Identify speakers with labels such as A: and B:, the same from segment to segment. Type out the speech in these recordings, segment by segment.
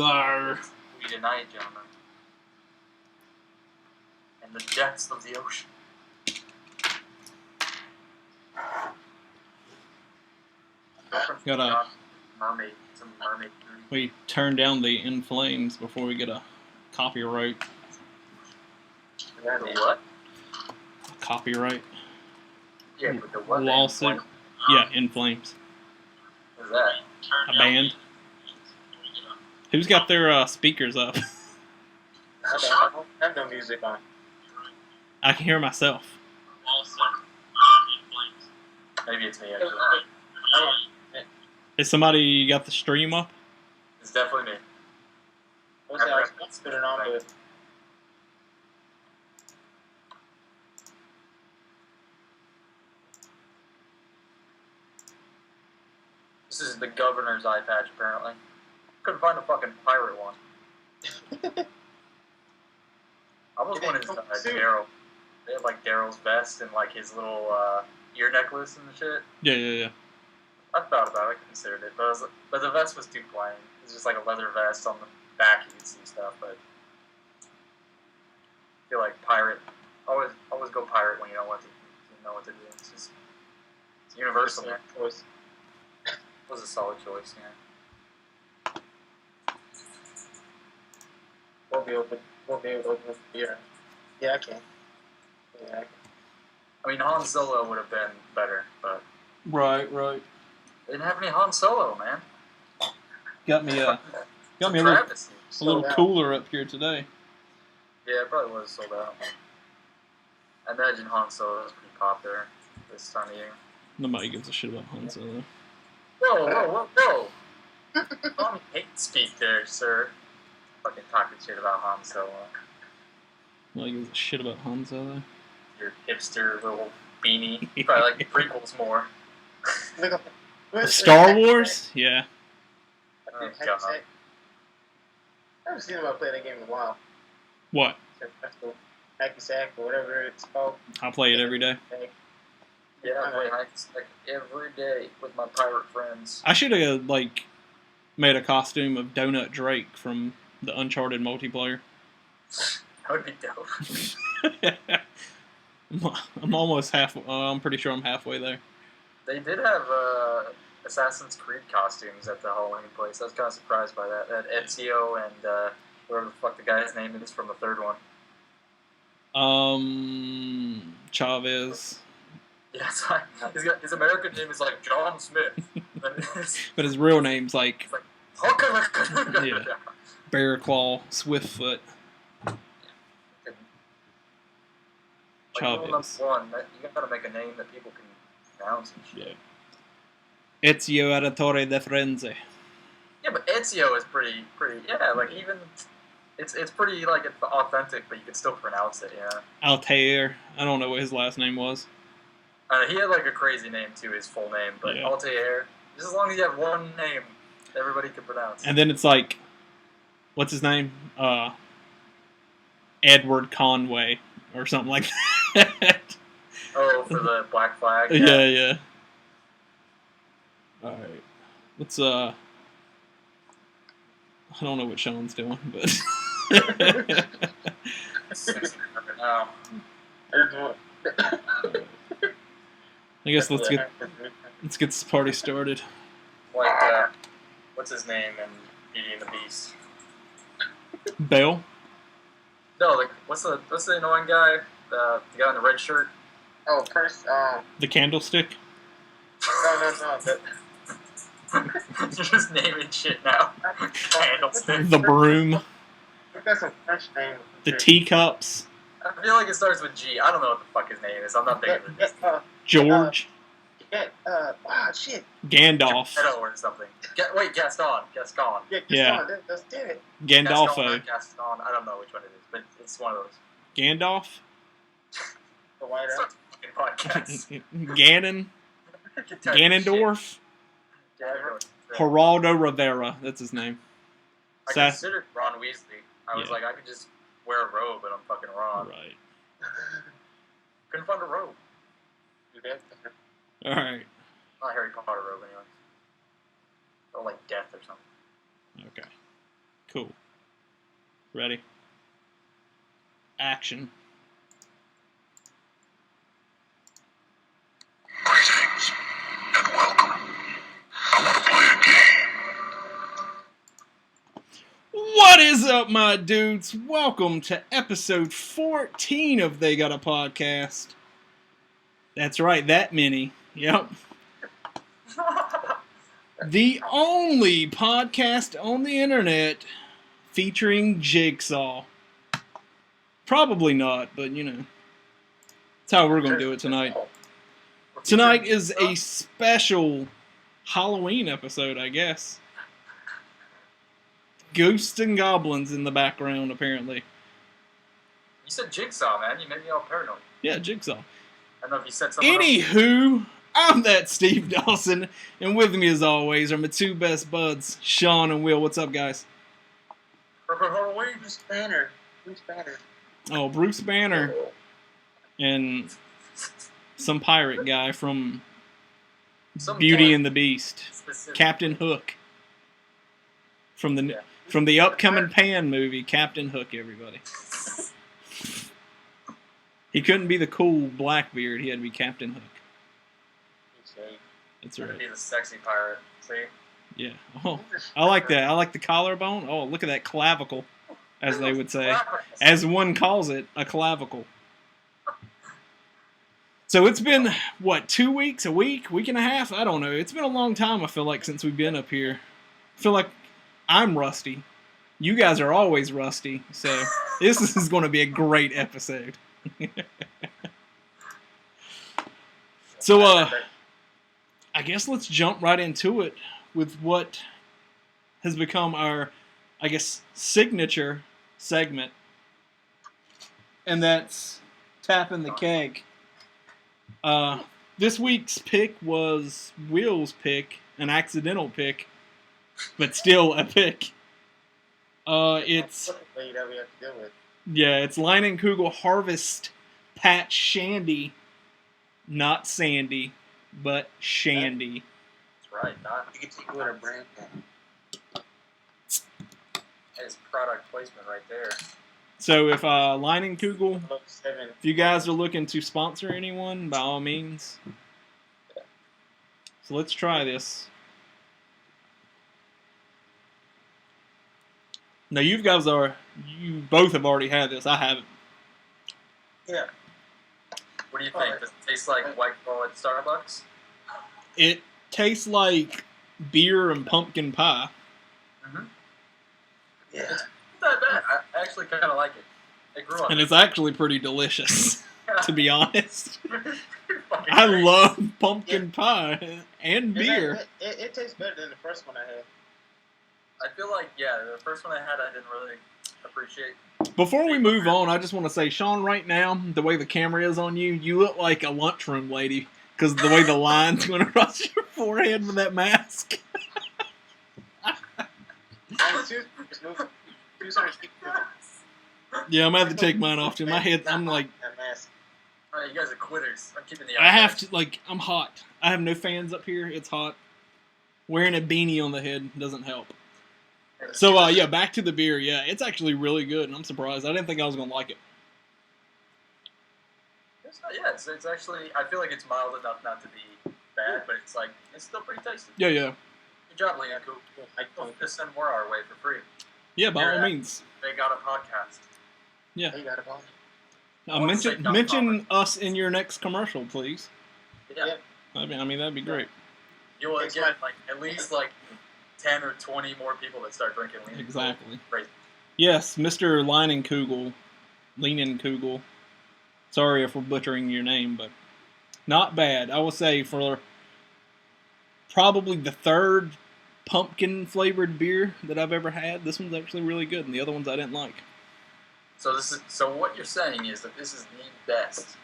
A: Arr.
B: We deny it, gentlemen. And the depths of the ocean.
A: Gotta.
B: Mermaid. Some mermaid food.
A: We turn down the In Flames before we get a copyright.
B: The what?
A: Copyright.
B: Yeah, but the what?
A: Lawsuit. Yeah, In Flames.
B: What's that?
A: A band. Who's got their speakers up?
C: I have no music on.
A: I can hear myself.
B: Maybe it's me, actually.
A: Is somebody got the stream up?
B: It's definitely me.
C: What's that? I was going to put it on, but...
B: This is the governor's eye patch, apparently. Couldn't find a fucking pirate one. I almost wanted Daryl. They had like Daryl's vest and like his little ear necklace and shit.
A: Yeah.
B: I thought about it, I considered it, but the vest was too plain. It was just like a leather vest on the back. You could see stuff, but I feel like pirate. Always go pirate when you know what to do. It's just it's universal.
C: Choice.
B: It was a solid choice, yeah.
C: Won't be able to open beer. Yeah, I can. Yeah, I can.
B: I mean, Han Solo would have been better, but
A: Right.
B: they didn't have any Han Solo, man.
A: Got me a
B: Travesty.
A: little cooler up here today.
B: Yeah, it probably was sold out. I imagine Han Solo was pretty popular this time of year.
A: Nobody gives a shit about Han Solo.
B: Whoa! Don't hate speak there, sir. Fucking talking shit about Han Solo.
A: Nobody gives a shit about Han Solo.
B: Your hipster little beanie. You probably like the prequels more.
A: Star Wars? Yeah.
B: Oh, God.
C: I haven't seen about play that game in a while.
A: What?
C: Hacky Sack or whatever it's called.
A: I play it every day.
B: Yeah, I play Hacky Sack every day with my pirate friends.
A: I should have made a costume of Donut Drake from the Uncharted multiplayer.
B: That would be dope.
A: I'm almost I'm pretty sure I'm halfway there.
B: They did have Assassin's Creed costumes at the Halloween place. I was kind of surprised by that. That Ezio and whatever the fuck the guy's name is from the third one.
A: Chavez.
B: Yeah, that's right. His American name is like John Smith.
A: But his real name's like
B: yeah.
A: Bearclaw Swiftfoot.
B: Like, Chavez. One, you gotta make a name that people can pronounce and shit.
A: Yeah. Ezio Auditore de Firenze.
B: Yeah, but Ezio is pretty. Yeah, like even it's pretty like it's authentic, but you can still pronounce it. Yeah.
A: Altair. I don't know what his last name was.
B: He had like a crazy name too, his full name, but yeah. Altair. Just as long as you have one name, everybody can pronounce.
A: And then it's like, what's his name? Edward Conway or something like that.
B: Oh, for the Black Flag.
A: Yeah. All right, let's I don't know what Sean's doing, but I guess let's get this party started.
B: Like, what's his name in Beauty and the Beast?
A: Bale?
B: No, like what's the annoying guy? The guy in the red shirt.
C: Oh, first.
A: The Candlestick.
C: No.
B: You're just naming shit now. Candlestick.
A: The Broom.
C: That's a French name.
A: The Teacups.
B: I feel like it starts with G. I don't know what the fuck his name is. I'm not thinking of this.
A: George.
C: Shit.
A: Gandalf.
B: Geppetto or something. Wait, Gaston.
C: Yeah. That's it.
A: Gandalfo.
B: Gaston. I don't know which one it is, but it's one of those.
A: Gandalf.
C: The white
B: podcast.
A: Ganon. Ganondorf. Geraldo Rivera. That's his name.
B: I considered Ron Weasley. I was like, I could just wear a robe, but I'm fucking Ron.
A: Right.
B: Couldn't find a robe.
A: Alright.
B: Not Harry Potter robe, anyway. Or like death or something.
A: Okay. Cool. Ready? Action.
D: Greetings and welcome. I want to play a game.
A: What is up, my dudes? Welcome to episode 14 of They Got a Podcast. That's right, that many. Yep. The only podcast on the internet featuring Jigsaw. Probably not, but you know. That's how we're going to do it tonight. Tonight is a special Halloween episode, I guess. Ghosts and goblins in the background, apparently.
B: You said Jigsaw, man. You made me all paranoid.
A: Yeah, Jigsaw.
B: I don't know if you said something else.
A: Anywho, I'm that Steve Dawson, and with me as always are my two best buds, Sean and Will. What's up, guys?
B: Halloween.
C: Bruce Banner.
A: Oh, Bruce Banner and some pirate guy from
B: Some
A: Beauty
B: guy
A: and the Beast,
B: specific.
A: Captain Hook, from the
B: Yeah.
A: from the upcoming Pan movie, Captain Hook. Everybody, he couldn't be the cool Blackbeard; he had to be Captain Hook. That's
B: Gonna
A: right.
B: be the sexy pirate. See?
A: Yeah. Oh, I like that. I like the collarbone. Oh, look at that clavicle, as they would say. As one calls it, a clavicle. So it's been, what, 2 weeks, a week and a half? I don't know. It's been a long time, I feel like, since we've been up here. I feel like I'm rusty. You guys are always rusty. So this is going to be a great episode. So, I guess let's jump right into it with what has become our, I guess, signature segment. And that's Tapping the Keg. This week's pick was Will's pick, an accidental pick, but still a pick. It's
C: that we have to deal with.
A: it's Leinenkugel Harvest Patch Shandy, not Sandy, but Shandy.
B: That's right. Not
C: You can take with a brand name.
B: his product placement right there.
A: So if Leinenkugel,
C: Look, 7.
A: if you guys are looking to sponsor anyone, by all means. So let's try this. Now you both have already had this. I haven't.
C: Yeah.
B: What do you think? Does it taste like White Claw at Starbucks?
A: It tastes like beer and pumpkin pie.
B: Mm-hmm.
C: Yeah.
B: It's not bad. I actually kind of like it. It grew on
A: And
B: me.
A: it's actually pretty delicious, to be honest.
B: Fucking
A: I
B: great.
A: love pumpkin pie and beer.
C: It tastes better than the first one I had.
B: I feel like, yeah, the first one I had, I didn't really appreciate.
A: Before we move on, I just want to say, Sean, right now, the way the camera is on you, you look like a lunchroom lady because the way the line's going across your forehead with that mask. Yeah, I'm going to have to take mine off too. My head, I'm like,
C: That mask.
B: All right, you guys are quitters. I'm keeping the
A: I have to, like, I'm hot. I have no fans up here. It's hot. Wearing a beanie on the head doesn't help. So, yeah, back to the beer. Yeah, it's actually really good, and I'm surprised. I didn't think I was going to like it.
B: It's actually, I feel like it's mild enough not to be bad, but it's still pretty tasty.
A: Yeah, yeah.
B: Good job, Leanku. Just send more our way for free.
A: Yeah, by all
B: Yeah.
A: means.
B: They got a podcast.
A: Yeah.
C: You got it on.
A: Mention us in your next commercial, please.
B: Yeah.
C: Yep.
A: I mean, that'd be great.
B: You will
C: It's
B: get
C: like-
B: at least 10 or 20 more people that start drinking Leanku.
A: Exactly.
B: Crazy.
A: Yes, Mr. Leinenkugel. Sorry if we're butchering your name, but not bad. I will say for probably the third pumpkin-flavored beer that I've ever had, this one's actually really good, and the other ones I didn't like.
B: So what you're saying is that this is the best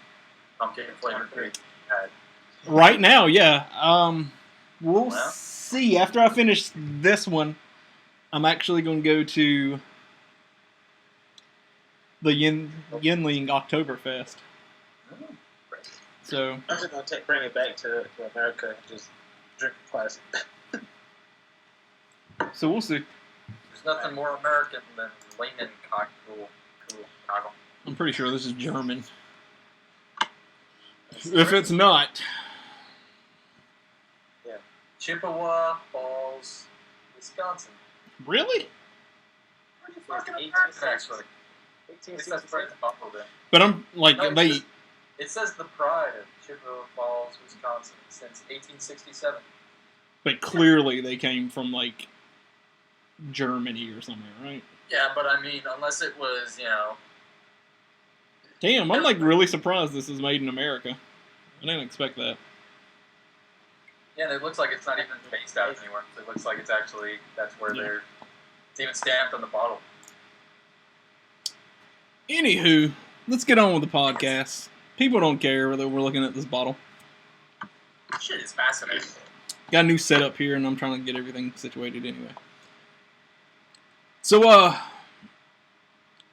B: pumpkin flavored beer you've had.
A: Right now, yeah. We'll
B: Well.
A: see. After I finish this one, I'm actually going to go to the Yinling Oktoberfest.
B: Mm, great.
A: So,
C: I'm just gonna bring it back to America and just drink a classic.
A: we'll see.
B: There's nothing more American than Lehman Cockle.
A: I'm pretty sure this is German. If it's not,
B: Chippewa Falls, Wisconsin.
A: really?
C: Pretty fucking
B: 18
C: American.
B: actually. It says Pride of Buffalo there.
A: But I'm like
B: No,
A: they.
B: it says the pride of Chippewa Falls, Wisconsin, since 1867.
A: But clearly they came from like Germany or somewhere, right?
B: Yeah, but I mean, unless it was,
A: Damn, I'm like really surprised this is made in America. I didn't expect that.
B: Yeah, and it looks like it's not even based out anywhere. It looks like it's actually, that's where
A: Yeah.
B: it's even stamped on the bottle.
A: Anywho, let's get on with the podcast. People don't care whether we're looking at this bottle.
B: Shit is fascinating.
A: Got a new setup here, and I'm trying to get everything situated anyway. So,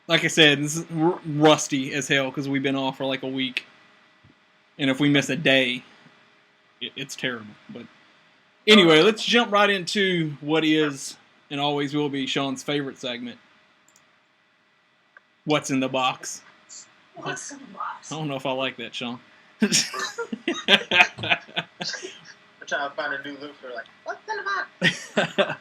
A: like I said, this is rusty as hell because we've been off for like a week. And if we miss a day, it's terrible. But anyway, let's jump right into what is and always will be Sean's favorite segment. What's in the box?
C: What's in the box?
A: I don't know if I like that, Sean.
C: I'm trying to find a new look for like, what's in the box?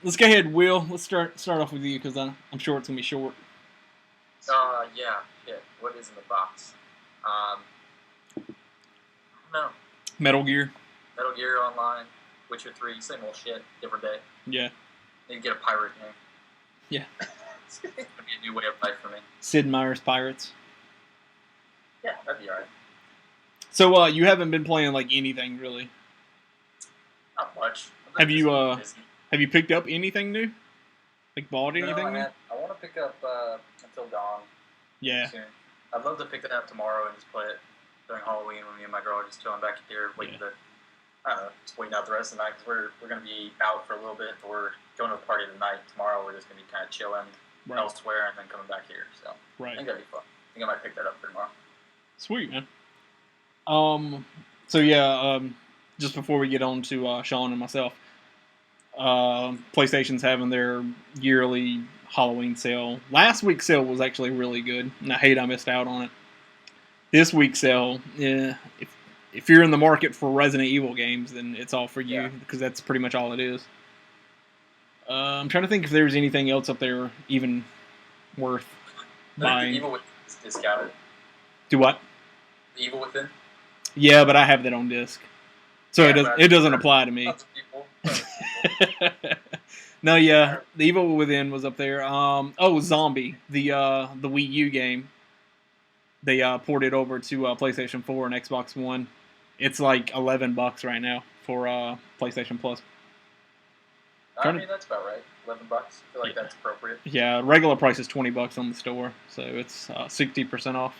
A: Let's go ahead, Will. Let's start off with you because I'm sure it's gonna be short.
B: Yeah. What is in the box? No.
A: Metal Gear.
B: Metal Gear Online, Witcher 3, same old shit, different day.
A: Yeah.
B: Need to get a pirate name.
A: Yeah.
B: It's gonna be a new way of life for me.
A: Sid Meier's Pirates.
B: Yeah, that'd be alright.
A: So, you haven't been playing like anything really.
B: Not much.
A: Have you,
B: Busy.
A: Have you picked up anything new? Like bought anything
B: No,
A: new?
B: I want to pick up Until Dawn.
A: Yeah.
B: Soon. I'd love to pick that up tomorrow and just play it during Halloween when me and my girl are just chilling back here, waiting to, I don't know, just waiting out the rest of the night because we're going to be out for a little bit, but we're going to a party tonight. Tomorrow we're just going to be kind of chilling
A: Right.
B: elsewhere and then coming back here. So I
A: Right.
B: think that'd be fun. I think I might pick that up for tomorrow.
A: Sweet, man. So yeah, just before we get on to Sean and myself, PlayStation's having their yearly Halloween sale. Last week's sale was actually really good, and I hate I missed out on it. This week's sale, yeah, if you're in the market for Resident Evil games, then it's all for you,
B: Yeah.
A: because that's pretty much all it is. I'm trying to think if there's anything else up there even worth
B: I think
A: buying.
B: the Evil Within is discounted.
A: Do what?
B: The Evil Within.
A: Yeah, but I have that on disc, so
B: Yeah,
A: it
B: but
A: it doesn't apply to me.
B: Lots of people.
A: No, yeah, the Evil Within was up there. Zombie, the Wii U game. They ported over to PlayStation 4 and Xbox One. It's like $11 right now for PlayStation Plus.
B: I mean, that's about right. $11. I feel like that's appropriate.
A: Yeah, regular price is $20 on the store, so it's 60% off.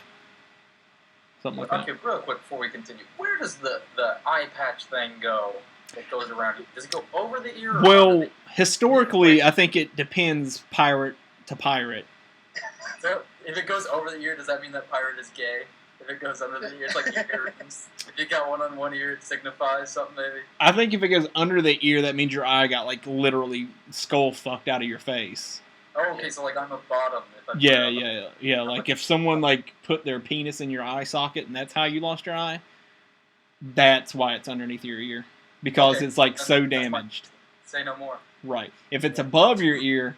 A: Something like that.
B: Okay, real quick before we continue, where does the eye patch thing go that goes around you? Does it go over the ear? Or under
A: Well,
B: the
A: historically, I think it depends pirate to pirate.
B: So if it goes over the ear, does that mean that pirate is gay? If it goes under the ear, it's like earrings. If you got one on one ear, it signifies something maybe.
A: I think if it goes under the ear, that means your eye got like literally skull fucked out of your face.
B: Oh, okay, so like on the bottom. If I put it
A: Yeah,
B: on the-
A: yeah. Like if someone like put their penis in your eye socket and that's how you lost your eye, that's why it's underneath your ear, because
B: Okay,
A: it's like
B: that's-
A: so
B: that's fine.
A: damaged.
B: Say no more.
A: Right. If it's above your ear,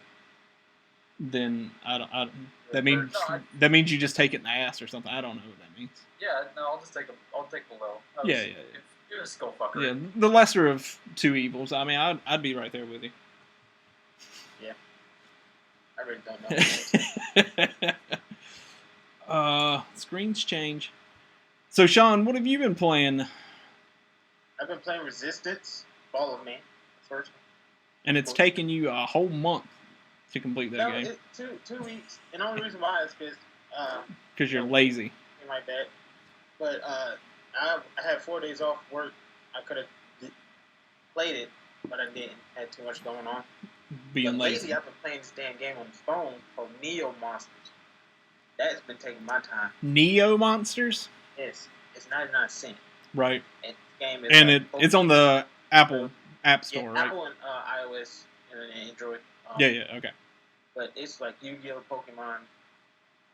A: then that means
B: No,
A: you just take it in the ass or something. I don't know what that means.
B: yeah, no, I'll just take I'll take below.
A: Yeah.
B: If you're a skull fucker.
A: Yeah, the lesser of two evils. I mean, I'd be right there with you.
C: I really don't know.
A: Screens change. So, Sean, what have you been playing?
C: I've been playing Resistance, Fall of Man, first.
A: And it's taken you a whole month to complete that
C: No,
A: game
C: two weeks. And the only reason why is because
A: because you're lazy.
C: something like that. But I had 4 days off work. I could have played it, but I didn't. Had too much going on.
A: Being
C: But
A: lazy.
C: lately, I've been playing this damn game on the phone called Neo Monsters. That's been taking my time.
A: Neo Monsters?
C: It's 99 cents.
A: Right.
C: And the game is
A: And it's on the Apple App Store,
C: yeah,
A: right?
C: Apple and iOS and Android.
A: Yeah, okay.
C: But it's like Yu-Gi-Oh, Pokemon,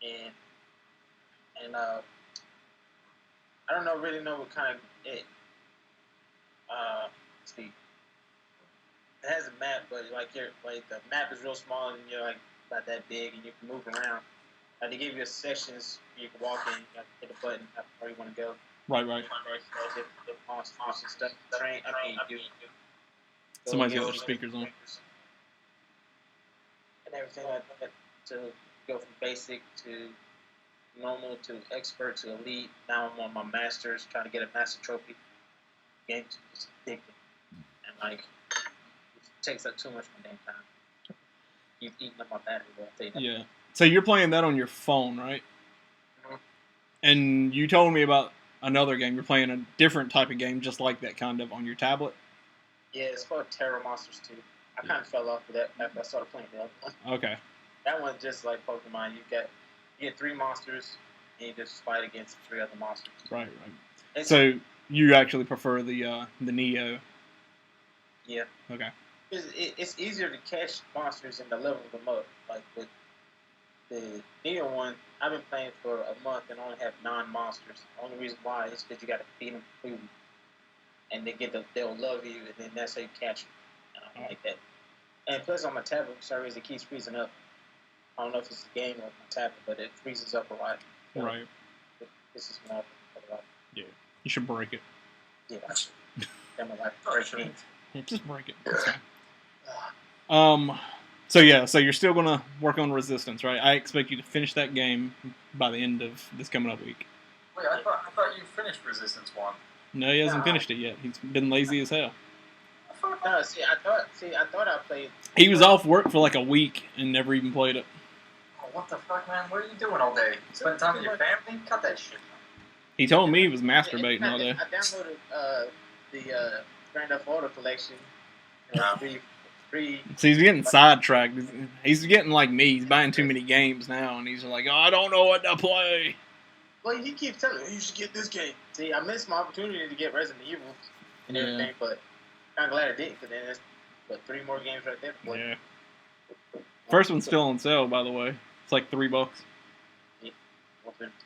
C: and I don't really know what kind of it. Let's see. It has a map, but the map is real small and you're like about that big and you can move around. They give you sections you can walk in. You have to hit a button where you want to go.
A: Right.
C: The monsters and stuff.
A: Somebody's got their speakers on.
C: And everything like that to go from basic to normal to expert to elite. Now I'm on my masters, trying to get a master trophy. Game's just addicting, and it takes up too much of my damn time. You've eaten up my battery, I'll tell you that.
A: Yeah. So you're playing that on your phone, right?
C: Mm-hmm.
A: And you told me about another game. You're playing a different type of game, just like that, kind of on your tablet.
C: Yeah, it's called Terra Monsters 2. I kind of fell off with that after I started playing the other one.
A: Okay.
C: That one's just like Pokemon. You get 3 monsters, and you just fight against 3 other monsters.
A: Right. So you actually prefer the Neo?
C: Yeah.
A: Okay.
C: It's easier to catch monsters and to level them up. Like with the Neo one, I've been playing for a month and only have 9 monsters. The only reason why is because you got to feed them food, and they'll love you, and then that's how you catch them. And I don't like that. And plus, on my tablet, for some reason, it keeps freezing up. I don't know if it's the game or my tablet, but it freezes up a lot. So
A: Right.
C: This is not a lot.
A: Yeah. You should break it.
C: Yeah, I should. That might break me.
A: Yeah, just break it. That's fine. So you're still gonna work on Resistance, right? I expect you to finish that game by the end of this coming up week.
B: Wait, I thought you finished Resistance 1.
A: No, he hasn't finished it yet. He's been lazy as hell.
C: No, I thought I played.
A: He was off work for like a week and never even played it.
B: Oh, what the fuck, man? What are you doing all day? Spend time with your family? Cut that shit.
A: He told me he was masturbating all day.
C: I downloaded the Grand Theft Auto collection.
B: No.
C: Free.
A: So he's getting sidetracked. He's getting like me. He's buying too many games now, and he's like, "Oh, I don't know what to play."
C: Well, he keeps telling me you should get this game. See, I missed my opportunity to get Resident Evil and everything, but I'm glad I did because then there's 3 more games right there. To play.
A: Yeah. First one's still on sale, by the way. It's like $3.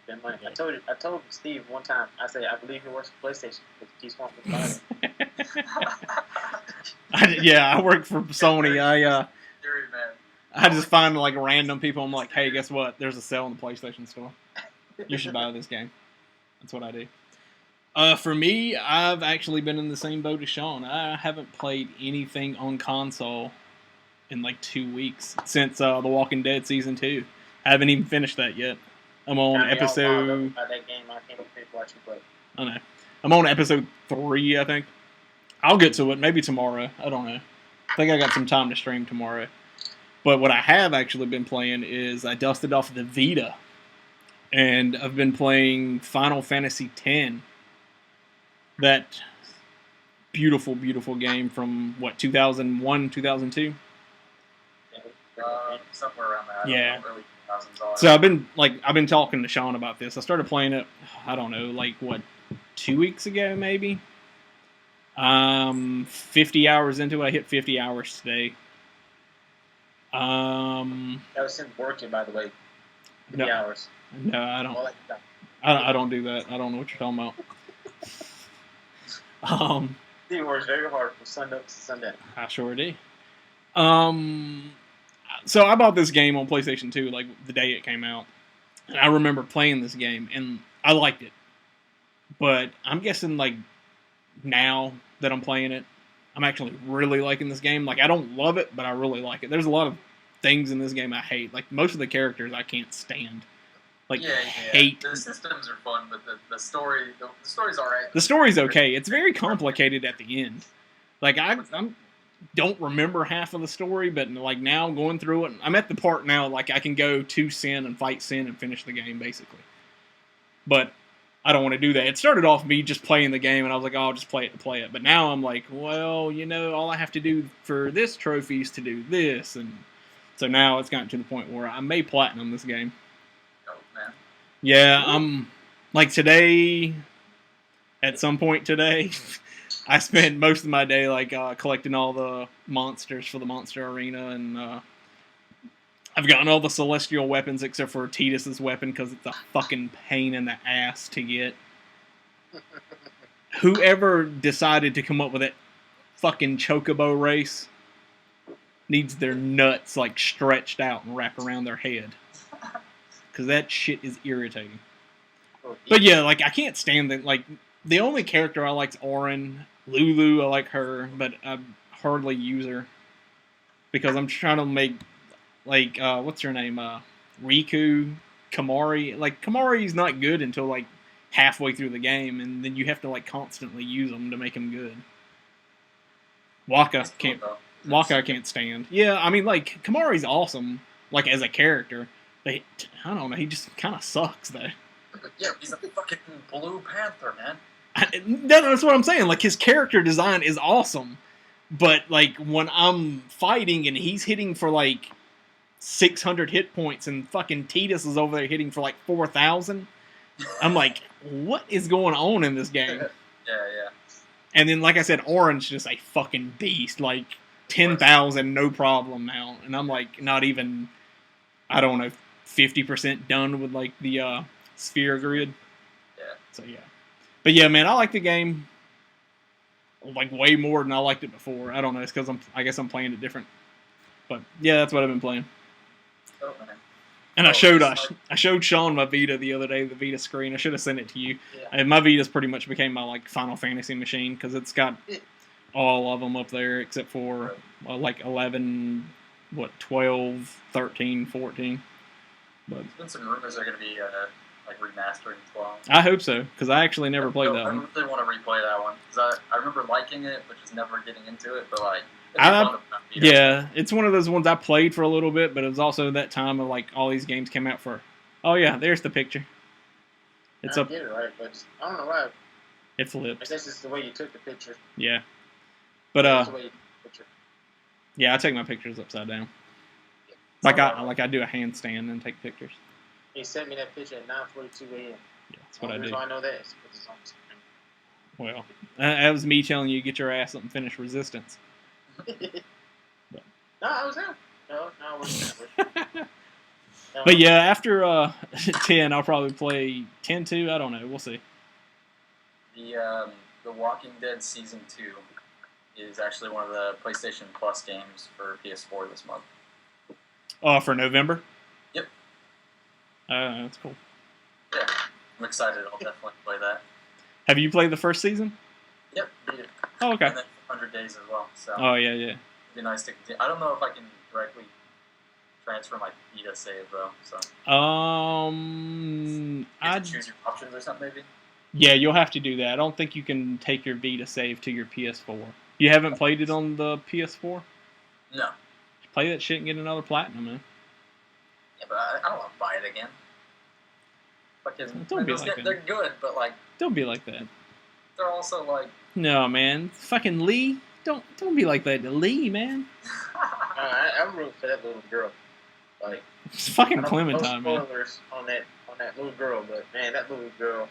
C: Spend money. I told Steve one time. I said I believe he works for PlayStation because he keeps wanting to buy it.
A: I work for Sony.
B: You're man.
A: I just find like random people. I'm like, hey, guess what? There's a sale in the PlayStation Store. You should buy this game. That's what I do. For me, I've actually been in the same boat as Sean. I haven't played anything on console in like 2 weeks since The Walking Dead Season 2. I haven't even finished that yet. I'm on episode...
C: That game, I can't even watch you play.
A: I don't know. I'm on episode 3, I think. I'll get to it. Maybe tomorrow. I don't know. I think I got some time to stream tomorrow. But what I have actually been playing is I dusted off the Vita. And I've been playing Final Fantasy X. That beautiful, beautiful game from, 2001, 2002?
B: Somewhere around that.
A: Yeah.
B: Early 2000s.
A: So I've been talking to Sean about this. I started playing it, I don't know, 2 weeks ago maybe. 50 hours into it. I hit 50 hours today.
C: That was him working, by the way. 50 hours.
A: No, I don't. I don't do that. I don't know what you're talking about.
C: He works very hard from Sunday to Sunday.
A: I sure do. So I bought this game on PlayStation 2 like the day it came out. And I remember playing this game and I liked it. But I'm guessing like now that I'm playing it, I'm actually really liking this game. Like I don't love it, but I really like it. There's a lot of things in this game I hate. Like most of the characters I can't stand. Like hate.
B: The systems are fun, but the story's alright.
A: The story's okay. It's very complicated at the end. Like I'm don't remember half of the story, but like now going through it, I'm at the part now like I can go to Sin and fight Sin and finish the game basically. But I don't want to do that. It started off me just playing the game and I was like, oh, I'll just play it to play it. But now I'm like, well, all I have to do for this trophy is to do this. And so now it's gotten to the point where I may platinum this game.
B: Oh, man.
A: Yeah, like today, at some point today, I spent most of my day like collecting all the monsters for the monster arena, and I've gotten all the celestial weapons except for Tidus's weapon because it's a fucking pain in the ass to get. Whoever decided to come up with that fucking chocobo race needs their nuts like stretched out and wrapped around their head, because that shit is irritating. But yeah, like I can't stand that. Like the only character I like is Auron. Lulu, I like her, but I hardly use her because I'm trying to make like what's her name, Riku, Kamari. Like Kamari's not good until like halfway through the game, and then you have to like constantly use them to make them good. Waka I can't stand. Yeah, I mean like Kamari's awesome, like as a character. But I don't know, he just kind of sucks though.
B: Yeah, he's a fucking Blue Panther, man.
A: That's what I'm saying. Like his character design is awesome, but like when I'm fighting and he's hitting for like 600 hit points and fucking Tidus is over there hitting for like 4,000, I'm like, what is going on in this game?
B: Yeah.
A: And then, like I said, Orange just a fucking beast, like 10,000 no problem now, and I'm like not even, I don't know, 50% done with like the sphere grid.
B: Yeah.
A: So yeah. But yeah, man, I like the game like way more than I liked it before. I don't know, it's because I guess I'm playing it different. But yeah, that's what I've been playing.
B: Oh, man.
A: And I showed Sean my Vita the other day, the Vita screen. I should have sent it to you.
C: Yeah.
A: And my Vita's pretty much became my like Final Fantasy machine because it's got all of them up there except for like 11, 12, 13, 14. But
B: There's been some rumors they're going to be like remastering as well.
A: I hope so, because I actually never played that one.
B: I really want to replay that one because I remember liking it, but just never getting into it. But like,
A: yeah, it's one of those ones I played for a little bit, but it was also that time of like all these games came out for. Oh yeah, there's the picture. It's
C: I
A: up.
C: get it right, but I don't know why.
A: It
C: I
A: flips.
C: guess it's the way you took the picture.
A: Yeah, but
C: That's the way you took the picture.
A: yeah, I take my pictures upside down. Like I do a handstand and take pictures.
C: He sent me that picture at 9:42 a.m.
A: Yeah, that's what I do.
C: I know that is because it's on the screen.
A: Well, that was me telling you to get your ass up and finish Resistance.
C: No, I was there. No, I wasn't there. No.
A: But yeah, after 10, I'll probably play 10-2. I don't know. We'll see.
B: The Walking Dead Season 2 is actually one of the PlayStation Plus games for PS4 this month.
A: Oh, for November?
B: Yep.
A: That's cool.
B: Yeah, I'm excited. I'll definitely play that.
A: Have you played the first season?
B: Yep, beat it.
A: Oh, okay.
B: And then 100 days as well. So
A: Oh, yeah.
B: it'd be nice to continue. I don't know if I can directly transfer my Vita save though. So you have to choose your options or something maybe.
A: Yeah, you'll have to do that. I don't think you can take your Vita save to your PS4. You haven't played it on the PS4?
B: No.
A: Play that shit and get another platinum, man.
B: Yeah, but I don't want to buy it again. Fucking,
A: Don't be like that.
B: They're good, but like
A: Don't be like that.
B: they're also like.
A: No, man. Fucking Lee. Don't be like that to Lee, man.
C: I'm rooting for that little girl. Like
A: It's fucking
C: I don't-
A: Clementine,
C: no
A: man.
C: spoilers on that little girl, but man, that little girl.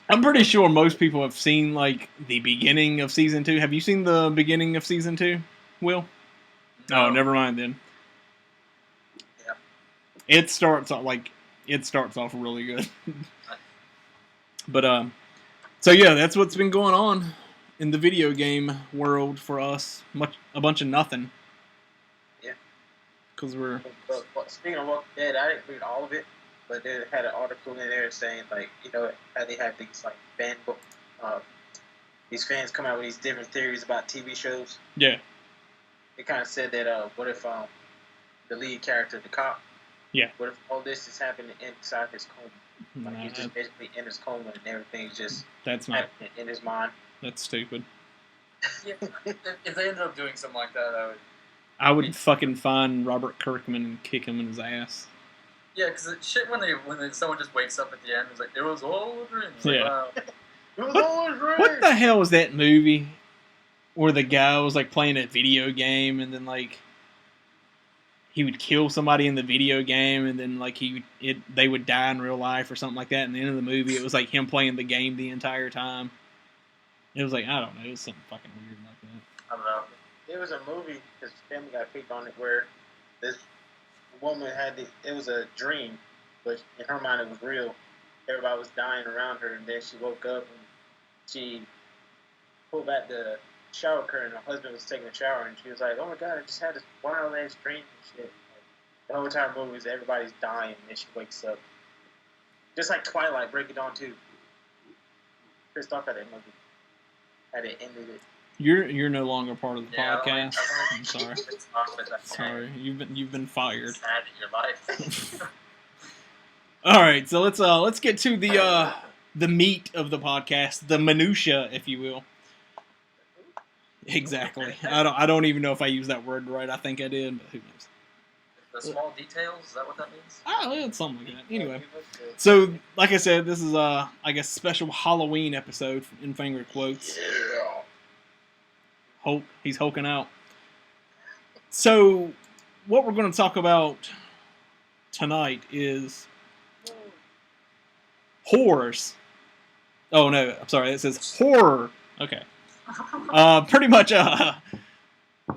A: I'm pretty sure most people have seen like the beginning of season 2. Have you seen the beginning of season 2, Will? Oh, never mind then.
C: Yeah.
A: It starts off really good. But so yeah, that's what's been going on in the video game world for us. A bunch of nothing.
C: Yeah.
A: Because we're
C: But speaking of Walking Dead, I didn't read all of it, but they had an article in there saying like, how they have these like these fans come out with these different theories about TV shows.
A: yeah.
C: They kind of said that what if the lead character, the cop,
A: Yeah.
C: what if all this is happening inside his coma? Like
A: Nah,
C: he's just basically in his coma and everything's just
A: that's not.
C: happening in his mind.
A: That's stupid.
B: Yeah, if they ended up doing something like that,
A: I would fucking find Robert Kirkman and kick him in his ass.
B: Yeah, because shit when someone just wakes up at the end, it's like it was all a dream. It's like,
A: Yeah.
B: wow.
C: It was always right.
A: What the hell was that movie where the guy was like playing a video game and then like he would kill somebody in the video game and then like they would die in real life or something like that? And at the end of the movie, it was like him playing the game the entire time. It was like, I don't know, it was something fucking weird like that.
B: I don't know.
C: There was a movie because Family Guy picked on it where this woman it was a dream, but in her mind it was real. Everybody was dying around her, and then she woke up and she pulled back the shower curtain. Her husband was taking a shower, and she was like, "Oh my god, I just had this wild ass dream and shit." The whole entire movie is everybody's dying, and then she wakes up. Just like Twilight, Break It On too. Pissed off at that movie. Had it ended it.
A: You're no longer part of the
B: Yeah,
A: podcast.
B: I
A: I'm sorry.
B: It's off at that point.
A: Sorry, you've been fired.
B: Sad in your life.
A: All right, so let's get to the meat of the podcast, the minutia, if you will. Exactly. I don't even know if I used that word right. I think I did, but who knows?
B: The small details, is that what that means?
A: Oh, it's something like that. Anyway, so like I said, this is I guess special Halloween episode in finger quotes.
C: Yeah.
A: Hulk, he's hulking out. So, what we're going to talk about tonight is horrors. Oh no, I'm sorry. It says horror. Okay. Pretty much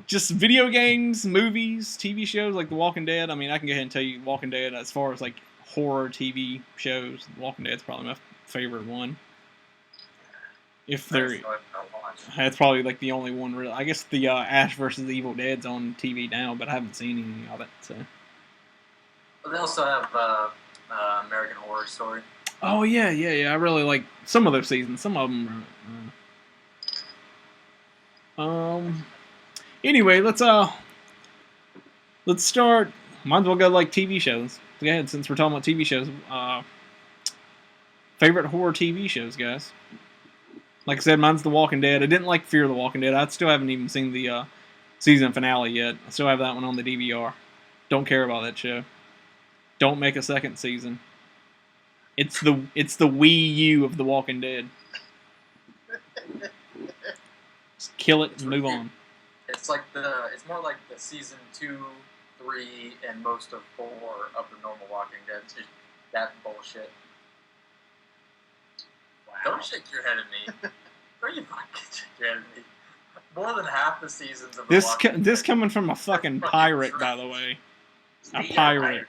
A: just video games, movies, TV shows like The Walking Dead. I mean, I can go ahead and tell you Walking Dead as far as like horror TV shows. The Walking Dead's probably my favorite one. If there, that's probably like the only one really. I guess the Ash versus the Evil Dead's on TV now, but I haven't seen any of it. So.
B: But they also have American Horror Story.
A: Oh yeah. I really like some of those seasons. Some of them are. Anyway, let's start. Might as well go like TV shows. Go ahead, since we're talking about TV shows. Favorite horror TV shows, guys. Like I said, mine's The Walking Dead. I didn't like Fear the Walking Dead. I still haven't even seen the season finale yet. I still have that one on the DVR. Don't care about that show. Don't make a second season. It's the Wii U of The Walking Dead. Just kill it and move on.
B: It's more like the season 2, 3, and most of 4 of the normal Walking Dead. It's just that bullshit.
C: Wow.
B: Don't shake your head at me. Don't you fucking shake your head at me. More than half the seasons of the Walking
A: This
B: Dead
A: coming from a fucking pirate, by the way. A pirate.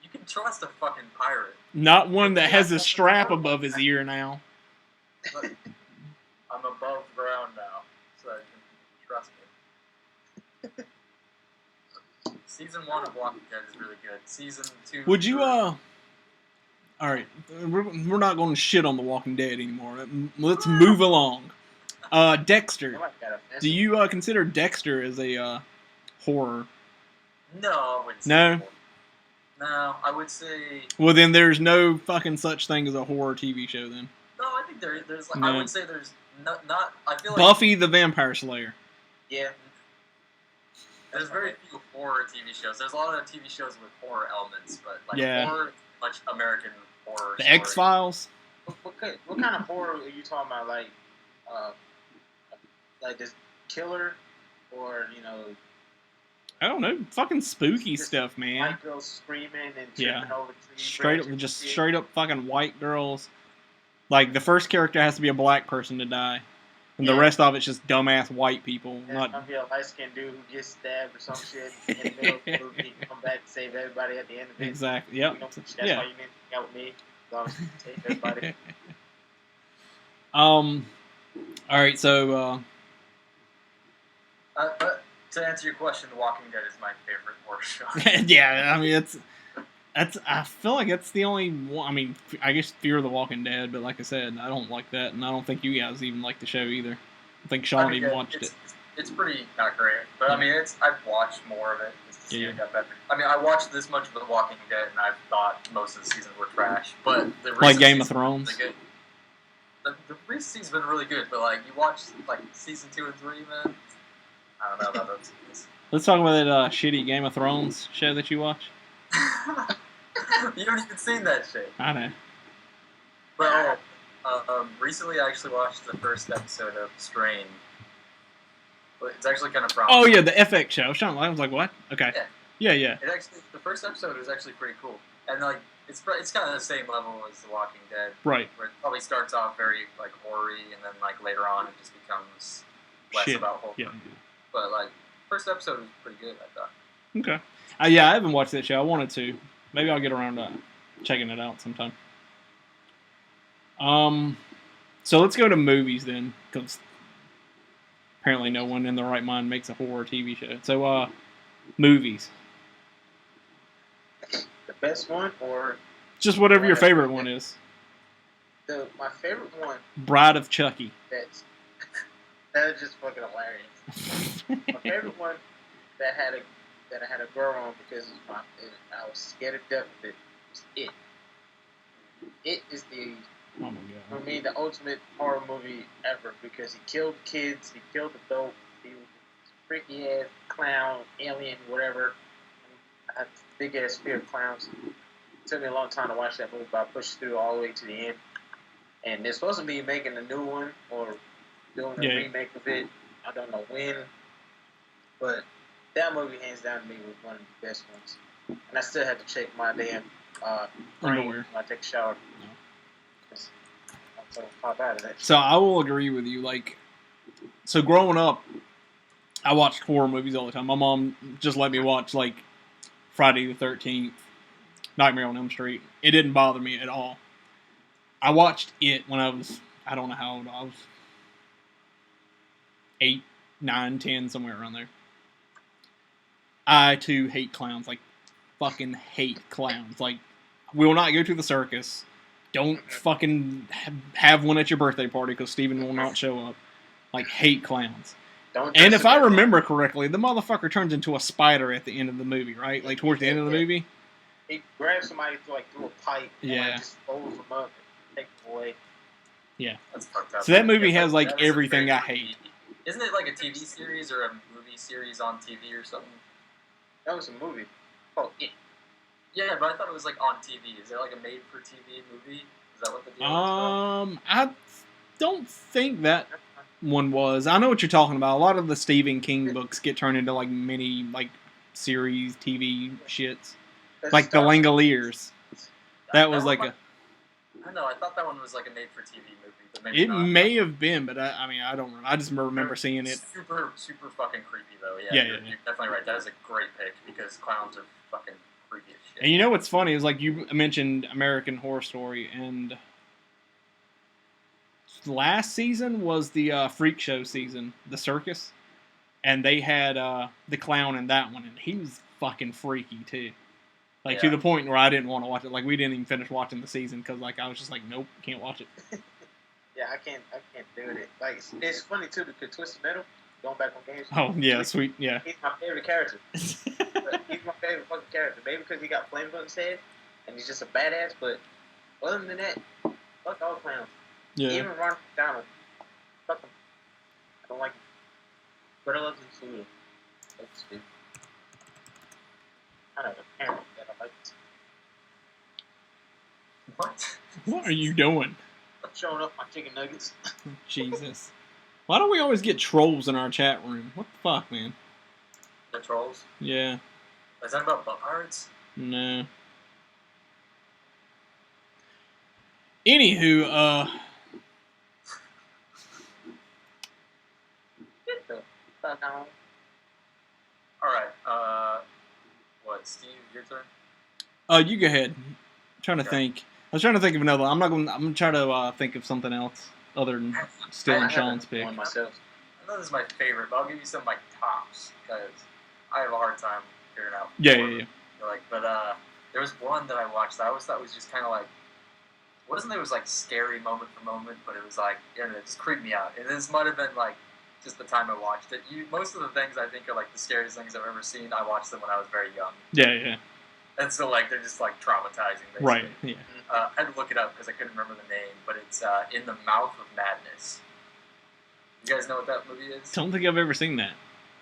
B: You can trust a fucking pirate.
A: Not one that has a strap above his ear now.
B: Look, I'm above ground now, so you can trust me. Season 1 of Walking Dead is really good. Season 2...
A: Would you, Alright, we're not going to shit on The Walking Dead anymore. Let's move along. Dexter. Do you consider Dexter as a horror?
B: No, I wouldn't say
A: No?
B: horror. No, I would say...
A: Well, then there's no fucking such thing as a horror TV show, then.
B: No, I think there's like...
A: No.
B: I would say there's not... I feel like...
A: Buffy the Vampire Slayer.
C: Yeah.
B: There's very few horror TV shows. There's a lot of TV shows with horror elements, but like
A: Yeah.
B: horror, much American horror.
A: The
B: story.
A: X-Files.
C: What kind of horror are you talking about? Like this killer, or
A: I don't know. Fucking spooky
C: Just
A: stuff, man.
C: white girls screaming and tripping
A: Yeah.
C: over trees.
A: Straight up fucking white girls. Like, the first character has to be a black person to die. And the
C: Yeah.
A: rest of it's just dumbass white people.
C: There's gonna be a light skinned dude who gets stabbed or some shit in the middle of the movie. Come back to save everybody at the end of it.
A: Exactly.
C: You
A: Yep.
C: know, that's
A: Yeah.
C: why you meant to hang out with me. As long as you save everybody.
A: Alright, so,
B: But to answer your question, The Walking Dead is my favorite horror show.
A: yeah, I mean, I feel like that's the only one. I mean, I guess Fear the Walking Dead, but like I said, I don't like that, and I don't think you guys even like the show either. I think Sean even watched it.
B: It's pretty not great, but I mean, I've watched more of it just to see
A: Yeah.
B: it got better. I mean, I watched this much of The Walking Dead, and I thought most of the seasons were trash. But the
A: Like
B: recent
A: Game of
B: seasons
A: Thrones?
B: were really good. The recent season's been really good, but like you watch like season 2 and 3, man. I don't know about those seasons.
A: Let's talk about that shitty Game of Thrones show that you watch.
B: You don't even seen that shit.
A: I know.
B: But recently I actually watched the first episode of Strain. But it's actually kind of promising.
A: Oh yeah, the FX show. I was like, what? Okay.
B: Yeah.
A: Yeah, yeah.
B: It actually, the first episode was actually pretty cool, and like it's kind of the same level as The Walking Dead,
A: Right.
B: where it probably starts off very like hoary, and then like later on it just becomes less
A: Shit.
B: about horror.
A: Yeah.
B: But like first episode was pretty good, I thought.
A: Okay. Yeah, I haven't watched that show. I wanted to. Maybe I'll get around to checking it out sometime. So let's go to movies then, because apparently no one in their right mind makes a horror TV show. So, movies.
C: The best one, or
A: Just whatever your favorite one is.
C: my favorite one.
A: Bride of Chucky.
C: That is just fucking hilarious. My favorite one that I had a girl on because I was scared to death of it was It. It is
A: Oh my
C: for
A: god.
C: me the ultimate horror movie ever because he killed kids, he killed adults, he was a freaky ass clown, alien, whatever. I had big ass fear of clowns. It took me a long time to watch that movie, but I pushed through all the way to the end. And they're supposed to be making a new one or doing a remake of it. I don't know when, but that movie, hands down to me, was one of the best ones. And I still had to check my damn brain when I take a shower. I'm so pop out of that.
A: So I will agree with you. Like, so growing up, I watched horror movies all the time. My mom just let me watch like Friday the 13th, Nightmare on Elm Street. It didn't bother me at all. I watched it when I was, I don't know how old I was, 8, 9, 10, somewhere around there. I too hate clowns. Like, fucking hate clowns. Like, will not go to the circus. Don't fucking have one at your birthday party because Steven will not show up. Like, hate clowns. And if I remember correctly, the motherfucker turns into a spider at the end of the movie, right? Like, towards the end of the movie.
C: He grabs somebody through a pipe and
A: Yeah.
C: just folds them up and takes them away.
A: Yeah.
B: That's fucked up.
A: So that movie has, like,
B: that was a
A: everything
B: very
A: I
B: creepy-
A: hate.
B: Isn't it like a TV series or a movie series on TV or something?
C: That was a movie. Oh, It.
B: Yeah, but I thought it was like on TV. Is it like a made-for-TV movie? Is that what the deal is?
A: I don't think that one was. I know what you're talking about. A lot of the Stephen King books get turned into, like, mini, like, series TV shits. Like The Langoliers. That was like a...
B: I know, I thought that one was like a made-for-TV movie, but maybe
A: It
B: not.
A: may have been, but I mean, I don't remember. I just remember seeing it.
B: Super, super fucking creepy, though. Yeah,
A: Yeah,
B: you're
A: yeah.
B: definitely right. That is a great pick, because clowns are fucking creepy as shit.
A: And you know what's funny is, like, you mentioned American Horror Story, and last season was the Freak Show season, the circus, and they had the clown in that one, and he was fucking freaky too. Like, to
B: Yeah.
A: the point where I didn't want to watch it. Like, we didn't even finish watching the season because, like, I was just like, nope, can't watch it.
C: Yeah, I can't do it. Like, it's funny too because Twisted Metal, going back on games.
A: Oh yeah, sweet, yeah.
C: He's my favorite character. He's my favorite fucking character. Maybe because he got flames on his head and he's just a badass. But other than that, fuck all clowns.
A: Yeah.
C: Even Ron McDonald, fuck him. I don't like him. But I love his food. That's stupid. I have a parent that I like.
B: What?
A: What are you doing?
C: I'm showing up my chicken nuggets.
A: Jesus. Why don't we always get trolls in our chat room? What the fuck, man?
B: The trolls?
A: Yeah.
B: Is that about butt parts?
A: No. Anywho,
C: Get the fuck on.
B: Alright, what, Steve, your turn?
A: you go ahead. I'm trying to
B: Okay.
A: think. I was trying to think of another. I'm gonna try to think of something else other than stealing
C: I
A: Sean's
C: haven't
A: pick.
C: one myself.
B: I know this is my favorite, but I'll give you some of my tops, because I have a hard time figuring out.
A: Yeah.
B: Like, but there was one that I watched that I always thought was just kind of like, wasn't it was like scary moment for moment, but it was like, yeah, it just creeped me out. And this might have been like just the time I watched it. Most of the things I think are like the scariest things I've ever seen. I watched them when I was very young,
A: Yeah.
B: and so like they're just like traumatizing. Basically.
A: Right. Yeah.
B: I had to look it up because I couldn't remember the name, but it's In the Mouth of Madness. You guys know what that movie is?
A: Don't think I've ever seen that.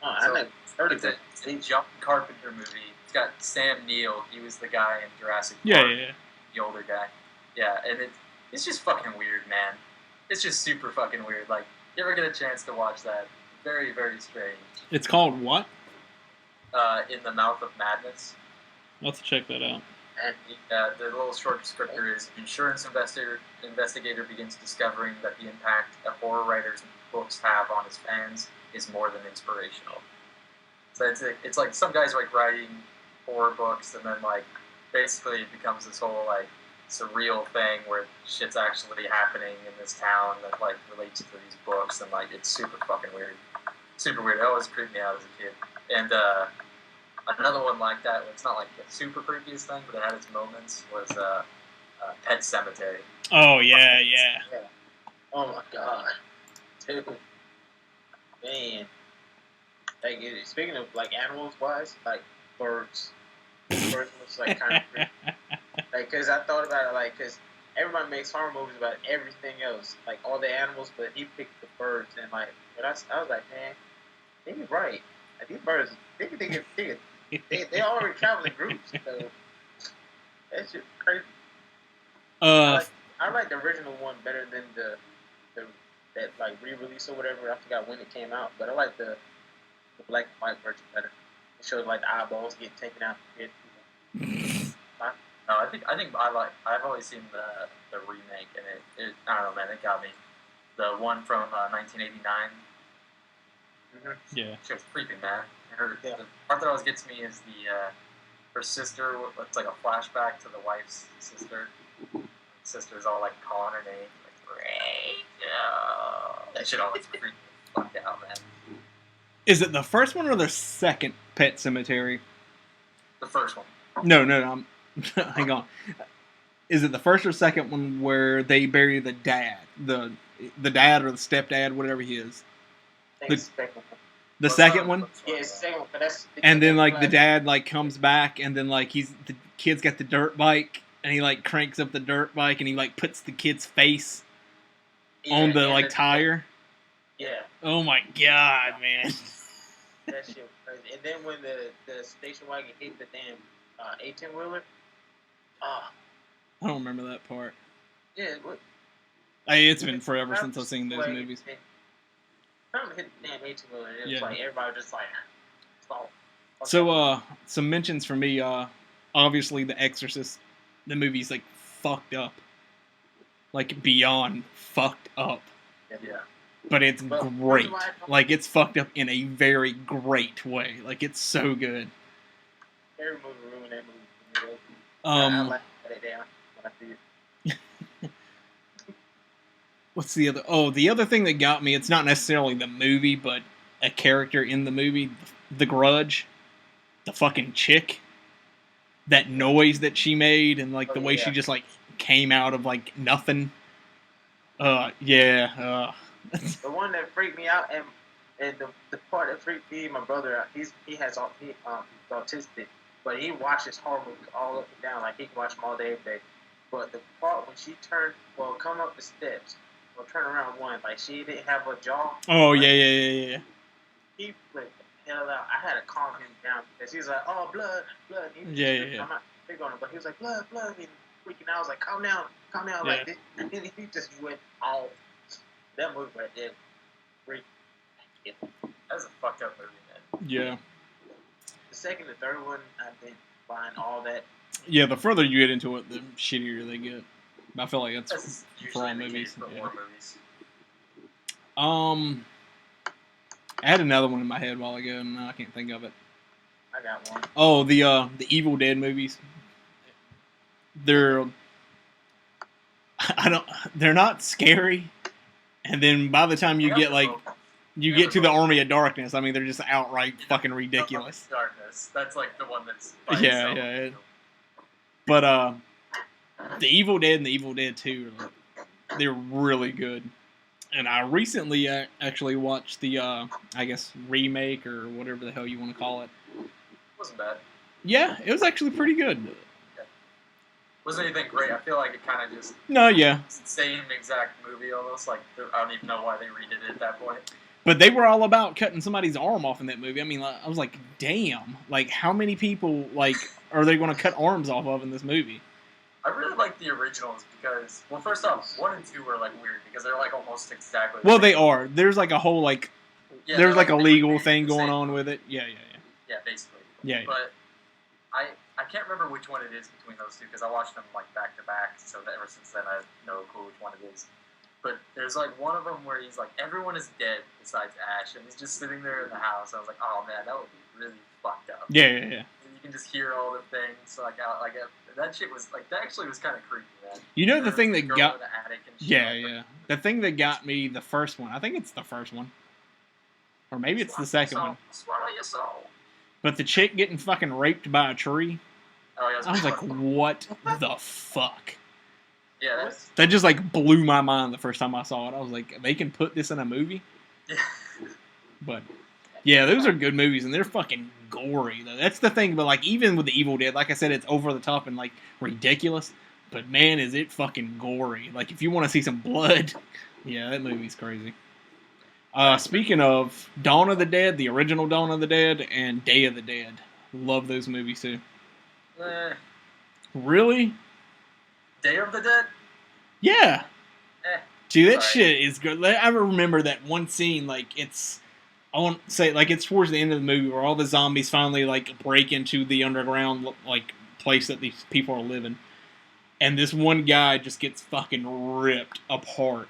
C: Oh,
B: So,
C: I never heard of
B: It's a,
C: that.
B: it's a John Carpenter movie. It's got Sam Neill. He was the guy in Jurassic
A: Yeah.
B: Park. The older guy. Yeah, and it's just fucking weird, man. It's just super fucking weird. Like, you ever get a chance to watch that? Very, very strange.
A: It's called what?
B: In the Mouth of Madness.
A: I'll have to check that out.
B: And the little short descriptor is: insurance investigator begins discovering that the impact a horror writer's books have on his fans is more than inspirational. So it's like some guys like writing horror books, and then like basically it becomes this whole like surreal thing where shit's actually happening in this town that like relates to these books, and like it's super fucking weird. Super weird. It always creeped me out as a kid. And another one like that, it's not like the super creepiest thing, but it had its moments, was Pet Cemetery.
A: Oh, yeah.
C: Oh my god, dude, man. Like, speaking of like animals wise, like birds was like kind of creepy. Like, cause I thought about it, like, cause everybody makes horror movies about everything else, like all the animals, but he picked the birds, and like, but I was like, man, they be right. Like, these birds, they already travel in groups, so that's just crazy. I like the original one better than that like re-release or whatever. I forgot when it came out, but I like the black and white version better. It shows like the eyeballs getting taken out.
B: No, I think I've always seen the remake, and it I don't know, man, it got me. The one from 1989.
C: Mm-hmm.
A: Yeah.
B: She was creepy, man.
C: Yeah.
B: The part that always gets me is her sister. It's like a flashback to the wife's sister. Sister's all like calling her name, like Rachel. That shit always freaked me the fuck out, man.
A: Is it the first one or the second Pet Cemetery?
B: The first one.
A: No. Hang on. Is it the first or second one where they bury the dad? The dad or the stepdad, whatever he is. The second one?
C: Yeah, it's the second one, but that's...
A: And then, like, the dad, like, comes back, and then, like, the kid's got the dirt bike, and he, like, cranks up the dirt bike, and he, like, puts the kid's face on the, like, tire.
C: Yeah.
A: Oh, my God, man.
C: That shit was crazy. And then when the station wagon hit the damn 18-wheeler,
A: I don't remember that part.
C: yeah,
A: It's been forever since I've seen those movies.
C: Time to hit the damn 18-wheeler, it was
A: Yeah.
C: like everybody was just like, oh.
A: So, some mentions for me, obviously The Exorcist, the movie's, like, fucked up. Like, beyond fucked up.
C: Yeah.
A: But it's great. Like, it's fucked up in a very great way. Like, it's so good.
C: Every movie ruined that movie for me. I laughed at it down when I see it.
A: What's the other? Oh, the other thing that got me, it's not necessarily the movie, but a character in the movie, The Grudge. The fucking chick. That noise that she made, and, like, the way she just, like, came out of, like, nothing. Yeah.
C: The one that freaked me out, and the part that freaked me, my brother, he's autistic, but he watches horror movies all up and down, like he can watch them all day, every day. But the part when she come up the steps, or turn around one, like she didn't have a jaw.
A: Oh,
C: like,
A: yeah.
C: He flipped the hell out. I had to calm him down because he's like, oh, blood.
A: Yeah.
C: I'm not big on him, but he was like, blood, and freaking out. I was like, calm down,
A: Yeah.
C: like this. And then he just went off. That movie right there, freak.
B: That was a fucked up movie, man.
A: Yeah.
C: The second and third one, I didn't find all that.
A: Yeah, the further you get into it, the shittier they get. I feel like that's for all
B: usually the
A: movies.
B: case for
A: Yeah.
B: horror movies.
A: I had another one in my head a while ago, and now I can't think of it.
C: I got one.
A: Oh, the Evil Dead movies. They're not scary, and then by the time you get to the Army of Darkness, I mean they're just outright fucking ridiculous.
B: Darkness. That's like the one that's by
A: Yeah,
B: itself.
A: yeah. But the Evil Dead and the Evil Dead 2, they're really good. And I recently actually watched the I guess remake or whatever the hell you want to call it.
B: Wasn't bad.
A: Yeah, it was actually pretty good.
B: Wasn't anything great. I feel like it kind of just
A: No, yeah.
B: same exact movie almost. Like I don't even know why they redid it at that point.
A: But they were all about cutting somebody's arm off in that movie. I mean, I was like, damn. Like, how many people, like, are they going to cut arms off of in this movie?
B: I really like the originals because, well, first off, 1 and 2 were like weird because they're like almost exactly.
A: Well, they are. There's like a whole, like,
B: Yeah,
A: there's like a
B: they
A: legal
B: made
A: thing
B: the
A: going
B: same
A: on
B: movie.
A: with it. Yeah.
B: Yeah, basically.
A: Yeah.
B: But I can't remember which one it is between those two because I watched them like back to back. So that ever since then I have no clue which one it is. But there's like one of them where he's like everyone is dead besides Ash, and he's just sitting there in the house. I was like, oh man, that would be really fucked up.
A: Yeah.
B: And you can just hear all the things that shit was like that actually was kind of creepy, man.
A: You know the thing that
B: girl
A: got
B: in the attic and shit,
A: yeah. The thing that got me the first one. I think it's the first one, or maybe it's the second one.
B: Swallow your soul.
A: But the chick getting fucking raped by a tree.
B: Oh, yeah,
A: I was like, what the fuck?
B: Yeah,
A: That just like blew my mind the first time I saw it. I was like, they can put this in a movie?
B: yeah.
A: But yeah, those are good movies and they're fucking gory though. That's the thing, but like even with the Evil Dead, like I said, it's over the top and like ridiculous. But man, is it fucking gory. Like if you want to see some blood, yeah, that movie's crazy. Speaking of Dawn of the Dead, the original Dawn of the Dead, and Day of the Dead. Love those movies too. Really?
B: Day of the Dead?
A: Yeah.
B: Eh.
A: Dude, that
B: Sorry.
A: shit is good. I remember that one scene, like, I won't say, like, it's towards the end of the movie where all the zombies finally, like, break into the underground, like, place that these people are living. And this one guy just gets fucking ripped apart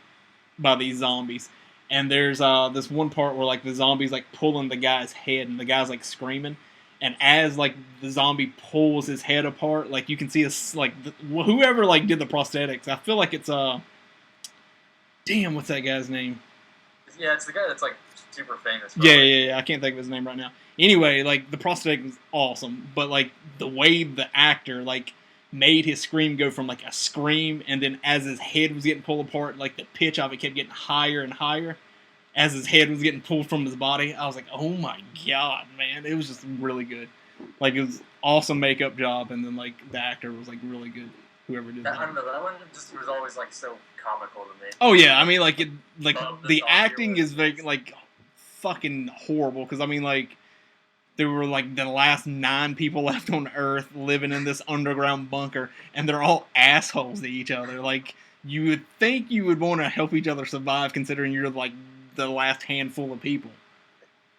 A: by these zombies. And there's this one part where, like, the zombies, like, pulling the guy's head and the guy's, like, screaming. And as, like, the zombie pulls his head apart, like, you can see us, like, whoever, like, did the prosthetics. I feel like it's, damn, what's that guy's name?
B: Yeah, it's the guy that's like super famous. For
A: Yeah. I can't think of his name right now. Anyway, like the prosthetic was awesome, but like the way the actor like made his scream go from like a scream, and then as his head was getting pulled apart, like the pitch of it kept getting higher and higher as his head was getting pulled from his body. I was like, oh my god, man, it was just really good. Like it was awesome makeup job, and then like the actor was like really good. Whoever did that.
B: I don't know. That one just was always like so comical to me.
A: Oh yeah, I mean like the
B: zombie
A: acting
B: was
A: is very like fucking horrible because I mean like there were like the last 9 people left on Earth living in this underground bunker, and they're all assholes to each other. Like you would think you would want to help each other survive, considering you're like the last handful of people.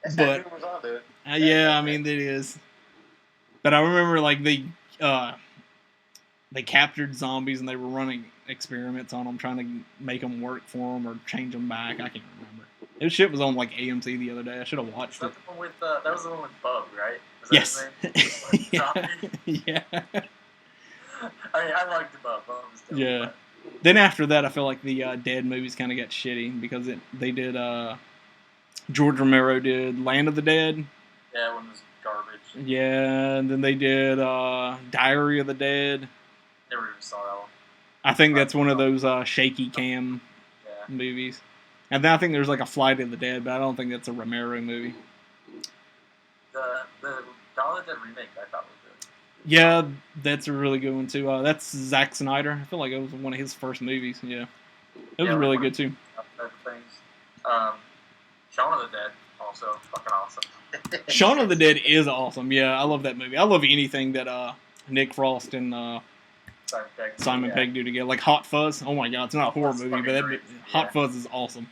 C: That's
A: But-
C: how humans are, dude.
A: Yeah, I mean it is. But I remember like they captured zombies and they were running experiments on them, trying to make them work for them or change them back. I can't remember. This shit was on like AMC the other day. I should have
B: Is
A: watched
B: that
A: it.
B: the one with that was the one with Bub, right? Was that
A: Yes.
B: his name? Zombie?
A: Yeah.
B: I mean, I liked Bub. Bub was dope,
A: Yeah.
B: but-
A: Then after that, I feel like the Dead movies kind of got shitty because they did George Romero did Land of the Dead.
B: Yeah, one was garbage.
A: Yeah, and then they did Diary of the Dead.
B: Never even saw that one.
A: I think that's one of those shaky cam
B: Yeah.
A: movies. And then I think there's like a Flight of the Dead, but I don't think that's a Romero movie.
B: The Dawn of the Dead remake I thought was good.
A: Yeah, that's a really good one too. That's Zack Snyder. I feel like it was one of his first movies. Yeah, it was
B: Yeah,
A: really
B: like
A: good too.
B: Type of things. Shaun of the Dead also fucking awesome.
A: Shaun of the Dead is awesome. Yeah, I love that movie. I love anything that Nick Frost and
B: Simon Pegg.
A: Simon
B: yeah.
A: Pegg do together. Like Hot Fuzz. Oh my god, it's not a
B: Hot
A: horror
B: Fuzz is
A: movie, but
B: fucking
A: that,
B: great.
A: Hot
B: Yeah.
A: Fuzz is awesome.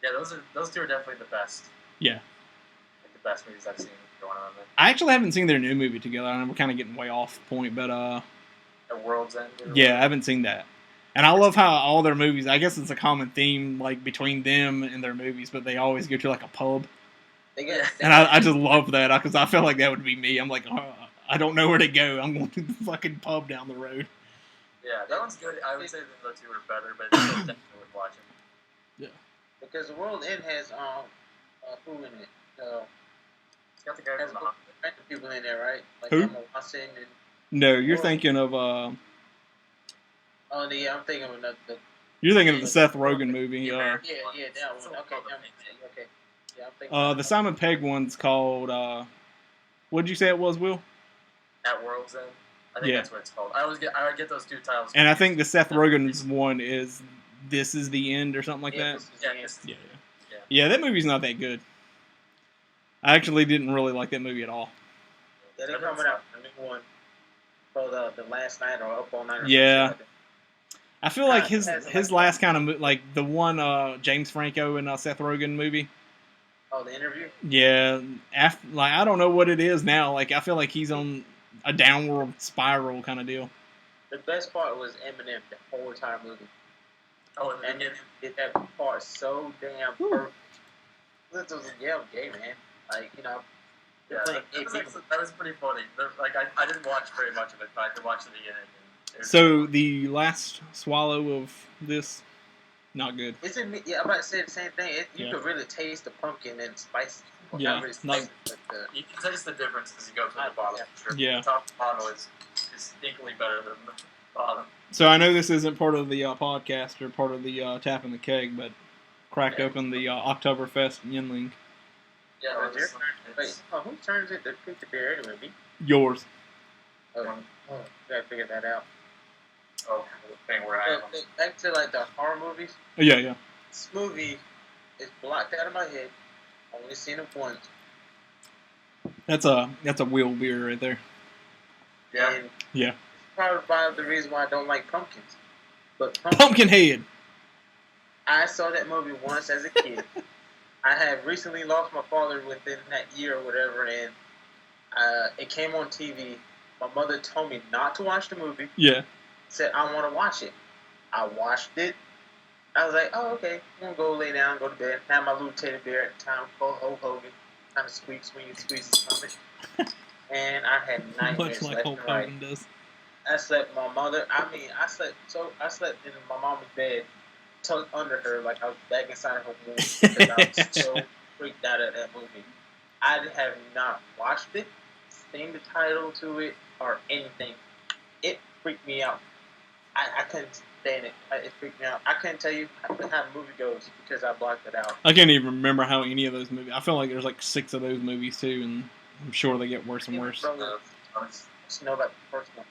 B: Yeah, those two are definitely the best.
A: Yeah.
B: Like the best movies I've seen going on there.
A: I actually haven't seen their new movie together. I know we're kind of getting way off point, but
B: At World's End. or
A: yeah, I
B: whatever.
A: haven't seen that. And I love how all their movies, I guess it's a common theme like between them and their movies, but they always go to like a pub.
C: They got,
A: And I just love that because I feel like that would be me. I'm like, I don't know where to go. I'm going to the fucking pub down the road.
B: Yeah, that one's good. I would say the other two are better, but it's still definitely worth watching.
C: because the World End has who in it?
B: It's got the guy from the Hunt.
C: Random people in there, right? Like
A: Who?
C: Emma Watson and
A: No, you're thinking of
C: yeah, I'm thinking of another.
A: you're thinking of the Seth Rogen movie.
C: Yeah, that one. Okay, okay. Yeah, I'm thinking.
A: The Simon Pegg one's called. What did you say it was, Will?
B: At World's End. I think
A: Yeah.
B: that's what it's called. I get those two titles.
A: And I think the Seth Rogen's one is This Is the End or something like
C: Yeah,
A: that.
C: this is
B: Yeah,
C: the
B: it's-
C: end.
A: Yeah, that movie's not that good. I actually didn't really like that movie at all.
C: Yeah, they're coming out with a new one for the last night or up all night. Or
A: Yeah.
C: something like
A: I feel like
C: Has
A: his last kind of like the one James Franco and Seth Rogen movie.
C: Oh, the interview.
A: Yeah, like I don't know what it is now. Like I feel like he's on a downward spiral kind of deal.
C: The best part was Eminem the whole entire movie.
B: Oh, and
C: And
B: then
C: did that part so damn
A: Whew.
C: perfect. This was I'm gay, man. Like, you know,
B: yeah,
C: they're playing
B: that,
C: gay
B: was
C: people.
B: that was pretty funny. Like I didn't watch very much of it, but I could watch the beginning. And it was
A: So the last swallow of this, not good.
C: It's in me. Yeah, I'm about to say the same thing. You
A: Yeah.
C: could really taste the pumpkin and spice. Well,
A: Yeah,
C: not really
A: not-
C: spicy, but
B: you can taste the difference as you go through the bottom. Sure.
A: Yeah.
B: The top bottle is distinctly better than the bottom.
A: So I know this isn't part of the podcast or part of the Tapping the Keg, but cracked open the Oktoberfest Yinling.
B: Yeah,
C: Oh,
B: it
C: your
B: was,
C: turn. Wait, who turns it to pick the beer anyway? Me?
A: Yours.
C: Oh, gotta figure that out.
B: oh, the thing where I am.
C: But back to like the horror movies.
A: Oh, yeah.
C: This movie is blocked out of my head. I've only seen it once.
A: That's a wheel beer right there.
B: Yeah.
C: And
A: Yeah.
C: it's probably part of the reason why I don't like pumpkins. But
A: Pumpkinhead.
C: I saw that movie once as a kid. I had recently lost my father within that year or whatever, and it came on TV. My mother told me not to watch the movie.
A: Yeah.
C: Said, I want to watch it. I watched it. I was like, oh, okay. I'm going to go lay down, go to bed. Have my little teddy bear at the time called Hulk Hogan. Kind of squeaks when you squeeze his stomach. And I had nightmares
A: Much like
C: left
A: Hulk
C: and right.
A: Hogan does.
C: I slept my mother. I slept in my mama's bed, tucked under her like I was back inside her womb because I was so freaked out at that movie. I have not watched it, seen the title to it, or anything. It freaked me out. I couldn't stand it. It freaked me out. I couldn't tell you how the movie goes because I blocked it out.
A: I can't even remember how any of those movies. I feel like there's like 6 of those movies too, and I'm sure they get worse and worse.
C: Just know about the first one.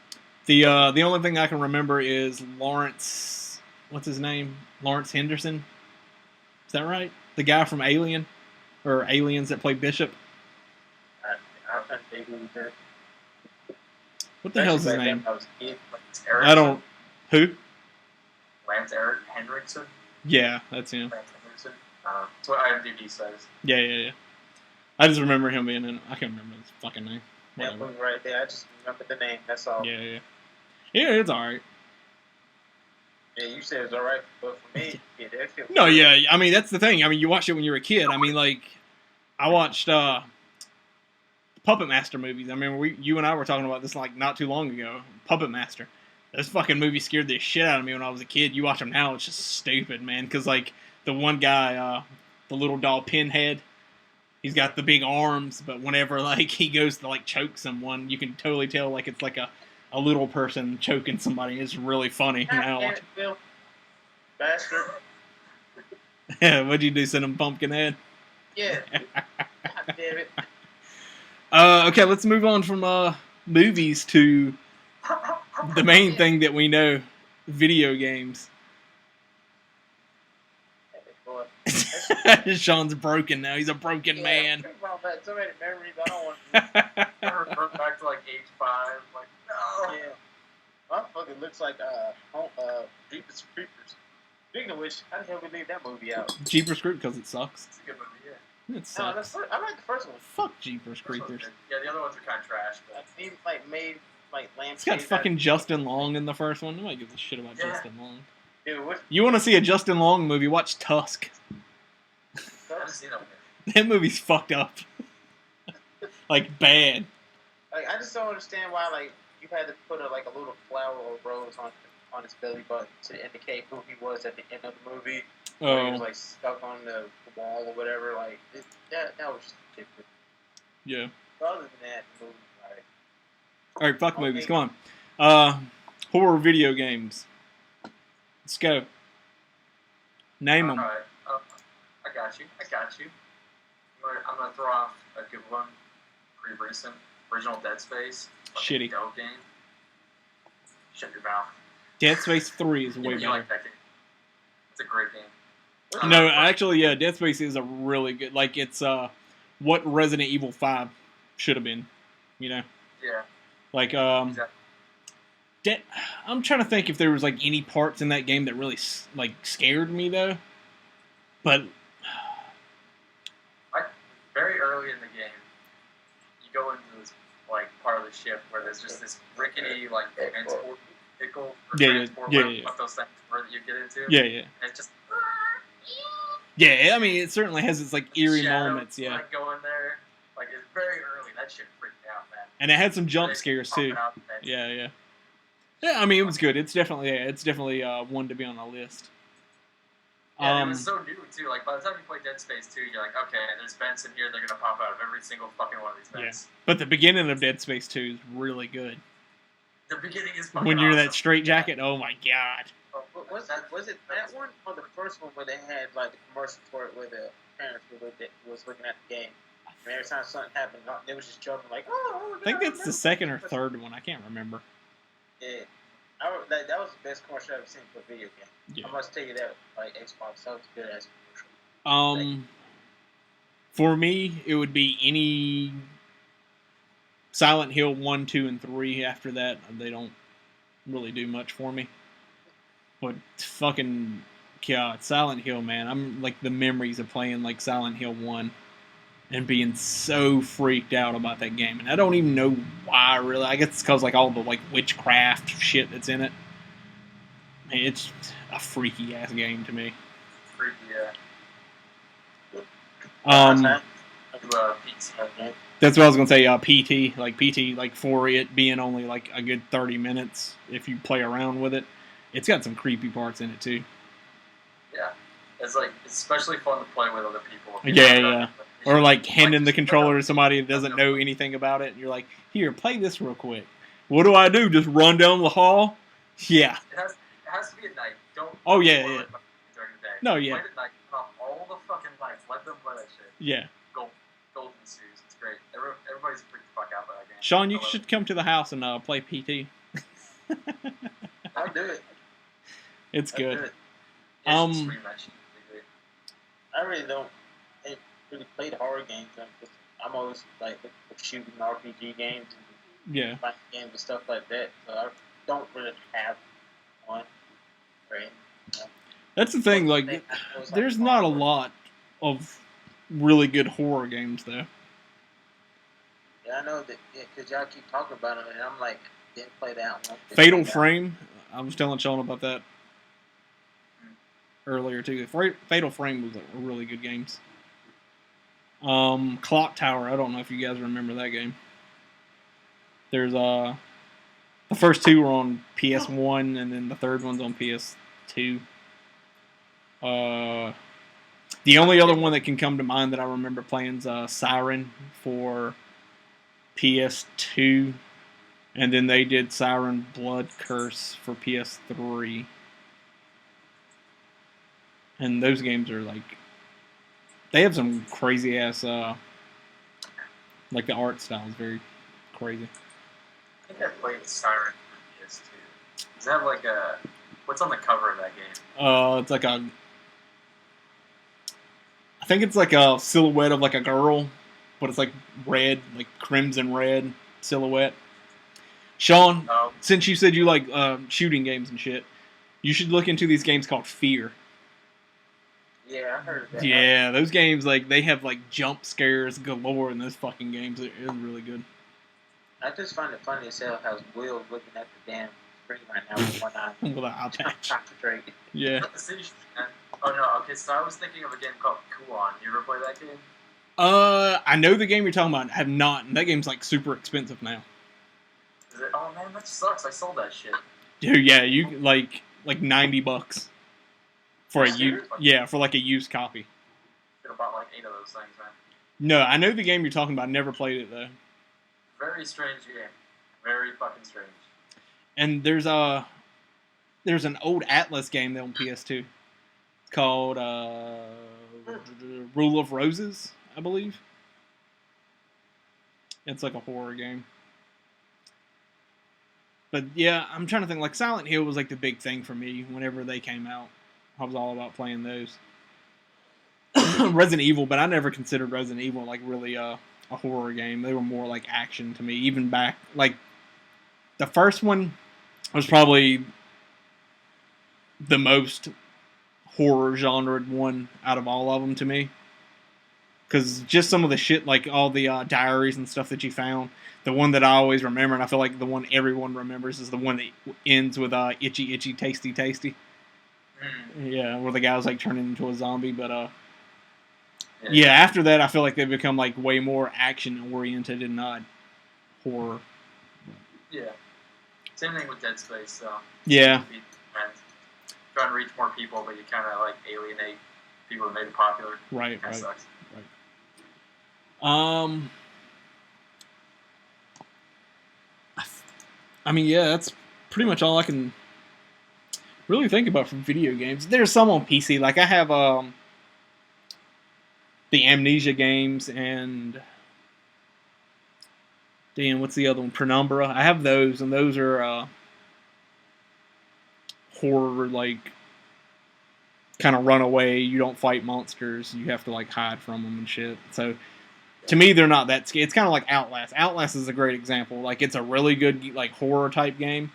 A: The only thing I can remember is Lawrence. What's his name? Lawrence Henderson. Is that right? The guy from Alien, or Aliens that played Bishop.
C: I couldn't think who was there.
A: What the hell's his
C: Especially
A: name?
C: back then, I was a kid.
A: I don't. Who?
B: Lance Eric Henriksen.
A: Yeah, that's him.
B: Lance Henriksen. That's what IMDb says.
A: Yeah. I just remember him being in. I can't remember his fucking name.
C: That
A: Whatever.
C: movie right there. I just remember the name. That's all.
A: Yeah. Yeah, it's alright.
C: Yeah, you said it was alright, but for me, yeah, that shit.
A: No, yeah. I mean, that's the thing. I mean, you watched it when you were a kid. I mean, like, I watched Puppet Master movies. I mean, you and I were talking about this like not too long ago. Puppet Master. Those fucking movies scared the shit out of me when I was a kid. You watch them now, it's just stupid, man. Because like the one guy, the little doll Pinhead, he's got the big arms, but whenever like he goes to like choke someone, you can totally tell like it's like a little person choking somebody. It's really funny. Now,
C: Damn it, Bill. Bastard.
A: yeah, what'd you do? Send him Pumpkinhead?
C: Yeah. God damn it.
A: Okay, let's move on from movies to the main thing that we know, video games.
C: Boy.
A: Sean's broken now. He's a broken man.
C: Think about that. So many memories. I don't want to.
B: I revert back to like age 5. Like, no.
C: Yeah. My fucking looks like Jeepers Creepers. Speaking of which, how the hell we leave that movie out?
A: Jeepers Creepers, because it sucks.
B: It's a good movie, yeah.
A: It
C: No,
A: sucks.
C: I like the first one.
A: Fuck Jeepers
B: First one's
A: Creepers.
B: good. Yeah, the other ones are kind of trash.
C: I
B: But
C: seemed like made like lamp.
A: It's got fucking Justin Long in the first one. Nobody gives a shit about
B: Yeah.
A: Justin Long.
C: Dude, what?
A: You want to see a Justin Long movie? Watch Tusk.
B: I haven't seen them.
A: That movie's fucked up. Like, bad.
C: Like, I just don't understand why like you had to put a little flower or rose on his belly button to indicate who he was at the end of the movie. Where he was
A: Oh,
C: like stuck on the wall or whatever. Like that was just ridiculous.
A: yeah.
C: But other than that, the movie was alright.
A: Alright, fuck
C: Okay.
A: movies. Come on. Horror video games. Let's go. Name them.
B: Alright, I got you. I'm gonna throw off a good one. Pretty recent. Original Dead Space. Fucking
A: Shitty.
B: dope game. Shut your mouth.
A: Dead Space 3 is
B: You
A: way better.
B: like that game. It's a great game.
A: No, actually, yeah, Dead Space is a really good. Like, it's what Resident Evil 5 should have been. You know,
B: Yeah.
A: like
B: Exactly.
A: I'm trying to think if there was like any parts in that game that really like scared me though. But
B: the ship where there's just this rickety like transport vehicle or
A: Yeah,
B: transport
A: yeah,
B: whatever
A: yeah.
B: what those things were that you get into.
A: Yeah, yeah.
B: And it's just
A: Yeah, I mean, it certainly has its, like, eerie
B: shadows,
A: moments, yeah.
B: like going there. Like it's very early. That shit freaked me out, man.
A: And it had some jump
B: They
A: scares,
B: popping
A: too.
B: out the bed.
A: Yeah, yeah. Yeah, I mean, it was good. It's definitely one to be on the list.
B: Yeah, it was so new too. Like by the time you play Dead Space 2, you're like, okay, there's vents in here. They're gonna pop out of every single fucking one of these vents.
A: But the beginning of Dead Space 2 is really good.
B: The beginning is fucking
A: When you're in that
B: awesome.
A: straight jacket, oh my god.
C: Was it that one or the first one where they had like the commercial for it where the parents was looking at the game? And every time something happened, they was just jumping like, oh.
A: I think that's the second or third one. I can't remember.
C: Yeah, that was the best commercial I've ever seen for a video game.
A: Yeah.
C: I must tell you that. Like Xbox, that was a good ass commercial.
A: For me, it would be any Silent Hill 1, 2, and 3. After that, they don't really do much for me. But fucking God, Silent Hill, man. I'm like the memories of playing like Silent Hill 1 and being so freaked out about that game. And I don't even know why, really. I guess it's because like all the like witchcraft shit that's in it. Man, it's a freaky ass game to me.
B: Freaky, yeah. Pizza.
A: That's what I was gonna say. PT, like for it being only like a good 30 minutes if you play around with it, it's got some creepy parts in it too.
B: Yeah, it's like especially fun to play with other people.
A: Yeah. Or like handing the controller to somebody that doesn't know anything about it, and you're like, "Here, play this real quick." What do I do? Just run down the hall? Yeah.
B: It has to be at night. Don't.
A: Oh, yeah,
B: play
A: yeah.
B: it during the day.
A: No, yeah.
B: Play it at night. Turn off all the fucking lights. Let them play that shit.
A: Yeah.
B: Golden Sues. It's great. Everybody's freaked the fuck out by that game.
A: Sean, you
B: I love
A: should
B: it.
A: come to the house and play PT.
C: I'll do it.
A: It's
C: I'll do
A: good.
C: it.
B: Yeah, just stream that shit. It'd be great.
C: I really don't really play the horror games. I'm always like with shooting RPG games and
A: Yeah.
C: fighting games and stuff like that. So I don't really have one. Right?
A: That's the thing. Like, there's not a lot of really good horror games, though.
C: Yeah, I know that because y'all keep talking about them, and I'm like, didn't play that one.
A: Fatal Frame. I was telling Sean about that earlier too. Fatal Frame was a really good games. Clock Tower. I don't know if you guys remember that game. There's the first two were on PS1, and then the third one's on PS2. The only other one that can come to mind that I remember playing is Siren for PS2, and then they did Siren Blood Curse for PS3. And those games are like, they have some crazy ass, like the art style is very crazy.
B: I think I played Siren for PS2. Does it have like a... What's on the cover of that game?
A: It's like I think it's like a silhouette of like a girl, but it's like red, like crimson red silhouette. Sean, since you said you like shooting games and shit, you should look into these games called Fear.
C: Yeah, I heard of that.
A: Yeah, those games, like, they have like jump scares galore in those fucking games. It is really good.
C: I just find it funny as hell how Will looking at the damn screen right now with one eye.
A: With an eye patch.
C: Concentrate.
A: Yeah.
B: Oh no, okay, so I was thinking of a game called Kuon. You ever play that game?
A: I know the game you're talking about. I have not. And that game's like super expensive now.
B: Is it? Oh man, that sucks. I sold that shit.
A: Dude, yeah, you like $90 for a for like a used copy.
B: Should have bought like 8 of those things, man.
A: No, I know the game you're talking about. I never played it though.
B: Very strange game. Very fucking strange.
A: And there's an old Atlas game on PS2 called Rule of Roses, I believe. It's like a horror game. But yeah, I'm trying to think. Like Silent Hill was like the big thing for me whenever they came out. I was all about playing those. Resident Evil, but I never considered Resident Evil like really a horror game. They were more like action to me. Even back like the first one was probably the most horror genre one out of all of them to me. Because just some of the shit, like all the diaries and stuff that you found, the one that I always remember, and I feel like the one everyone remembers, is the one that ends with itchy, itchy, tasty, tasty. Yeah, where the guy was like turning into a zombie. But yeah, after that, I feel like they've become like way more action oriented and not horror.
B: Yeah. Same thing with Dead Space. So
A: Yeah.
B: Trying to reach more people, but you kind of like alienate people that made it popular.
A: Right.
B: That sucks.
A: I mean, yeah, that's pretty much all I can really think about from video games. There's some on PC. Like I have the Amnesia games and damn, what's the other one? Penumbra. I have those, and those are horror, like kind of run away. You don't fight monsters. You have to like hide from them and shit. So to me, they're not that scary. It's kind of like Outlast. Outlast is a great example. Like it's a really good like horror type game,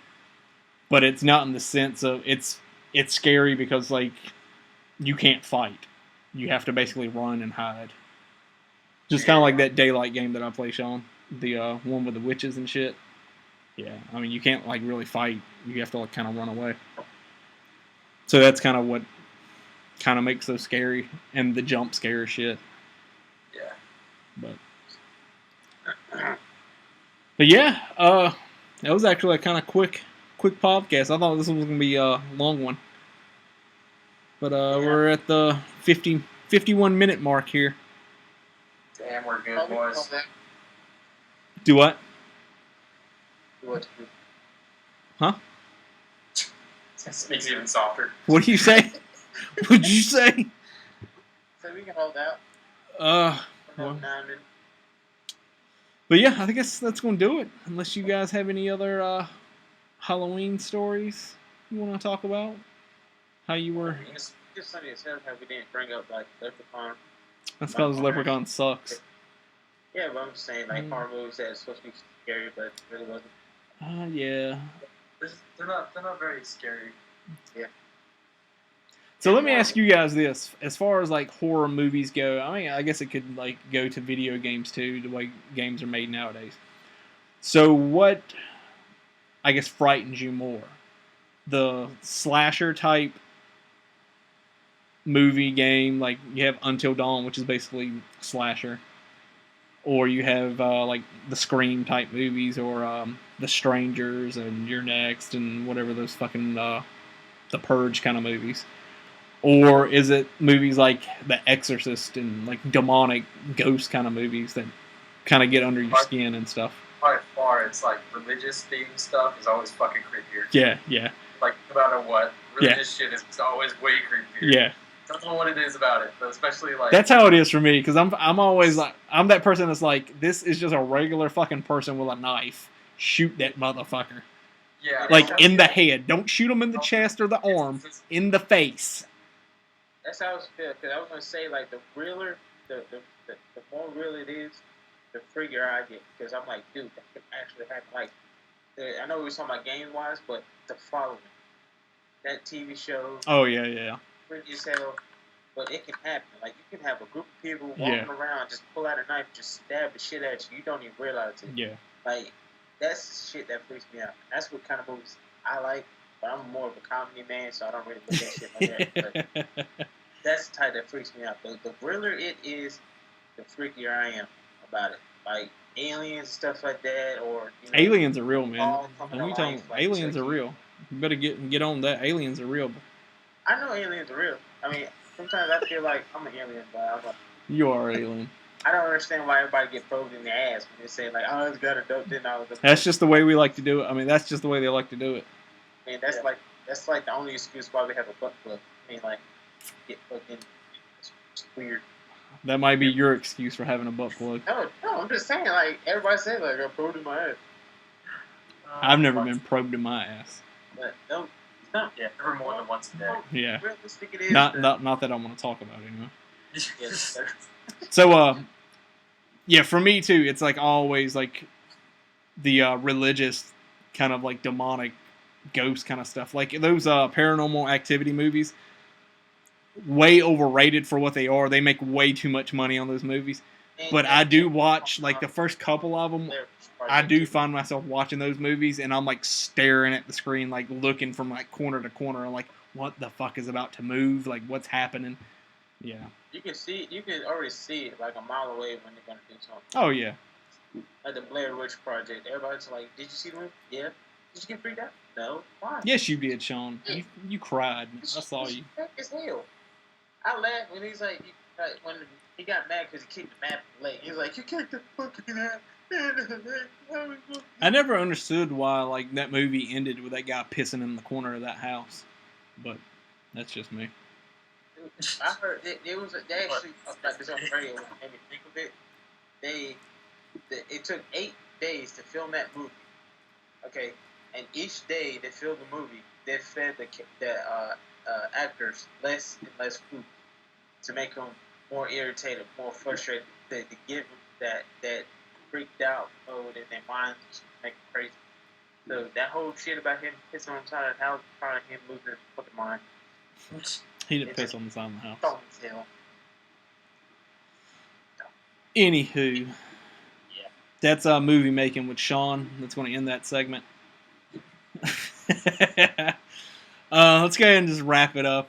A: but it's not in the sense of it's scary because like you can't fight. You have to basically run and hide. Just kind of like that Daylight game that I play, Sean. The one with the witches and shit. Yeah, I mean you can't like really fight. You have to like kind of run away. So that's kind of what kind of makes those scary, and the jump scare shit.
B: Yeah.
A: But yeah, that was actually a kind of quick podcast. I thought this one was gonna be a long one, but we're at the 51-minute mark here.
B: Damn, we're good, boys.
A: Do what? Huh?
B: This makes it even softer.
A: What do you say? What'd you say?
C: So we can hold out.
A: Well, but yeah, I guess that's going to do it. Unless you guys have any other Halloween stories you want to talk about? How you were...
C: It's just funny as hell how we didn't bring up, like, Leprechaun.
A: That's because Leprechaun sucks.
C: Yeah, but I'm just saying, like, horror movies that are supposed to be scary, but it really wasn't.
A: Yeah.
B: They're not very scary.
C: Yeah.
A: So let me ask you guys this: as far as like horror movies go, I mean, I guess it could like go to video games too, the way games are made nowadays. So what, I guess, frightens you more? The slasher type movie game, like you have Until Dawn, which is basically slasher, or you have like the Scream type movies, or The Strangers and You're Next and whatever those fucking the Purge kind of movies. Or is it movies like The Exorcist and like demonic ghost kind of movies that kind of get under your skin and stuff?
B: By far, it's like religious themed stuff is always fucking creepier.
A: Yeah.
B: Like no matter what, religious shit is always way creepier.
A: Yeah.
B: I don't know what it is about it, but especially like
A: that's how it is for me, because I'm always like, I'm that person that's like, this is just a regular fucking person with a knife. Shoot that motherfucker.
B: Yeah.
A: Like in the head. Don't shoot him in the chest or the arm. In the face.
C: That's how I was feel. Because I was gonna say, like, the realer, the more real it is, the freakier I get. Because I'm like, dude, that could actually happen. Like, I know we were talking about game wise, but The Following, that TV show.
A: Oh yeah.
C: Freaky as hell, but it can happen. Like, you can have a group of people walking around, just pull out a knife, just stab the shit at you. You don't even realize it.
A: Yeah.
C: Like, that's shit that freaks me out. That's what kind of movies I like. But I'm more of a comedy man, so I don't really look at shit like that. But that's the type that freaks me out. The realer it is, the freakier I am about it. Like aliens, stuff like that, or
A: aliens are real, man.
C: When
A: we talking aliens are real. You better get on that. Aliens are real.
C: I know aliens are real. I mean, sometimes I feel like I'm an alien, but I'm like,
A: you are an alien.
C: I don't understand why everybody get probed in the ass when they say like, "Oh, it's got a dope."
A: That's just the way we like to do it. I mean, that's just the way they like to do it.
C: I mean, that's like the only excuse why we have a butt plug. I mean, like, get fucking it's weird.
A: That might be your excuse for having a butt plug.
C: No, I'm just saying, like, everybody says like, "I probed in my ass."
A: I've never been probed in my ass.
C: But no,
B: yeah, never more than once a day.
A: Yeah.
C: Realistic it is.
A: Not that I want to talk about anyway.
C: Yes.
A: So, yeah, for me too, it's like always like the religious kind of like demonic ghost kind of stuff. Like those Paranormal Activity movies. way overrated for what they are. They make way too much money on those movies. But I do watch like the first couple of them. I do find myself watching those movies, and I'm like staring at the screen, like looking from like corner to corner. I'm like, what the fuck is about to move? Like, what's happening? Yeah.
C: You can already see it like a mile away when they're gonna do something.
A: Oh yeah.
C: Like the Blair Witch Project. Everybody's like, "Did you see the movie? Yeah. Did you get freaked out? No. Why?
A: Yes, you did, Sean. You cried. I
C: It's
A: saw you.
C: It's hell. I laughed when he's like when he got mad because he kicked the map in the leg. He's like, "You kicked the fucking ass."
A: I never understood why like that movie ended with that guy pissing in the corner of that house, but that's just me.
C: I heard it was they actually like this on the radio when made me think of it. It took 8 days to film that movie. Okay, and each day they filmed the movie, they fed the actors less and less food to make them more irritated, more frustrated, to give them that freaked out mode in their minds, just make them crazy. So that whole shit about him pissing on the side of the house, probably him losing his fucking mind.
A: He didn't piss on the side of the house.
C: Dumb as hell.
A: Anywho,
C: Yeah.
A: that's movie making with Sean. That's going to end that segment. Let's go ahead and just wrap it up.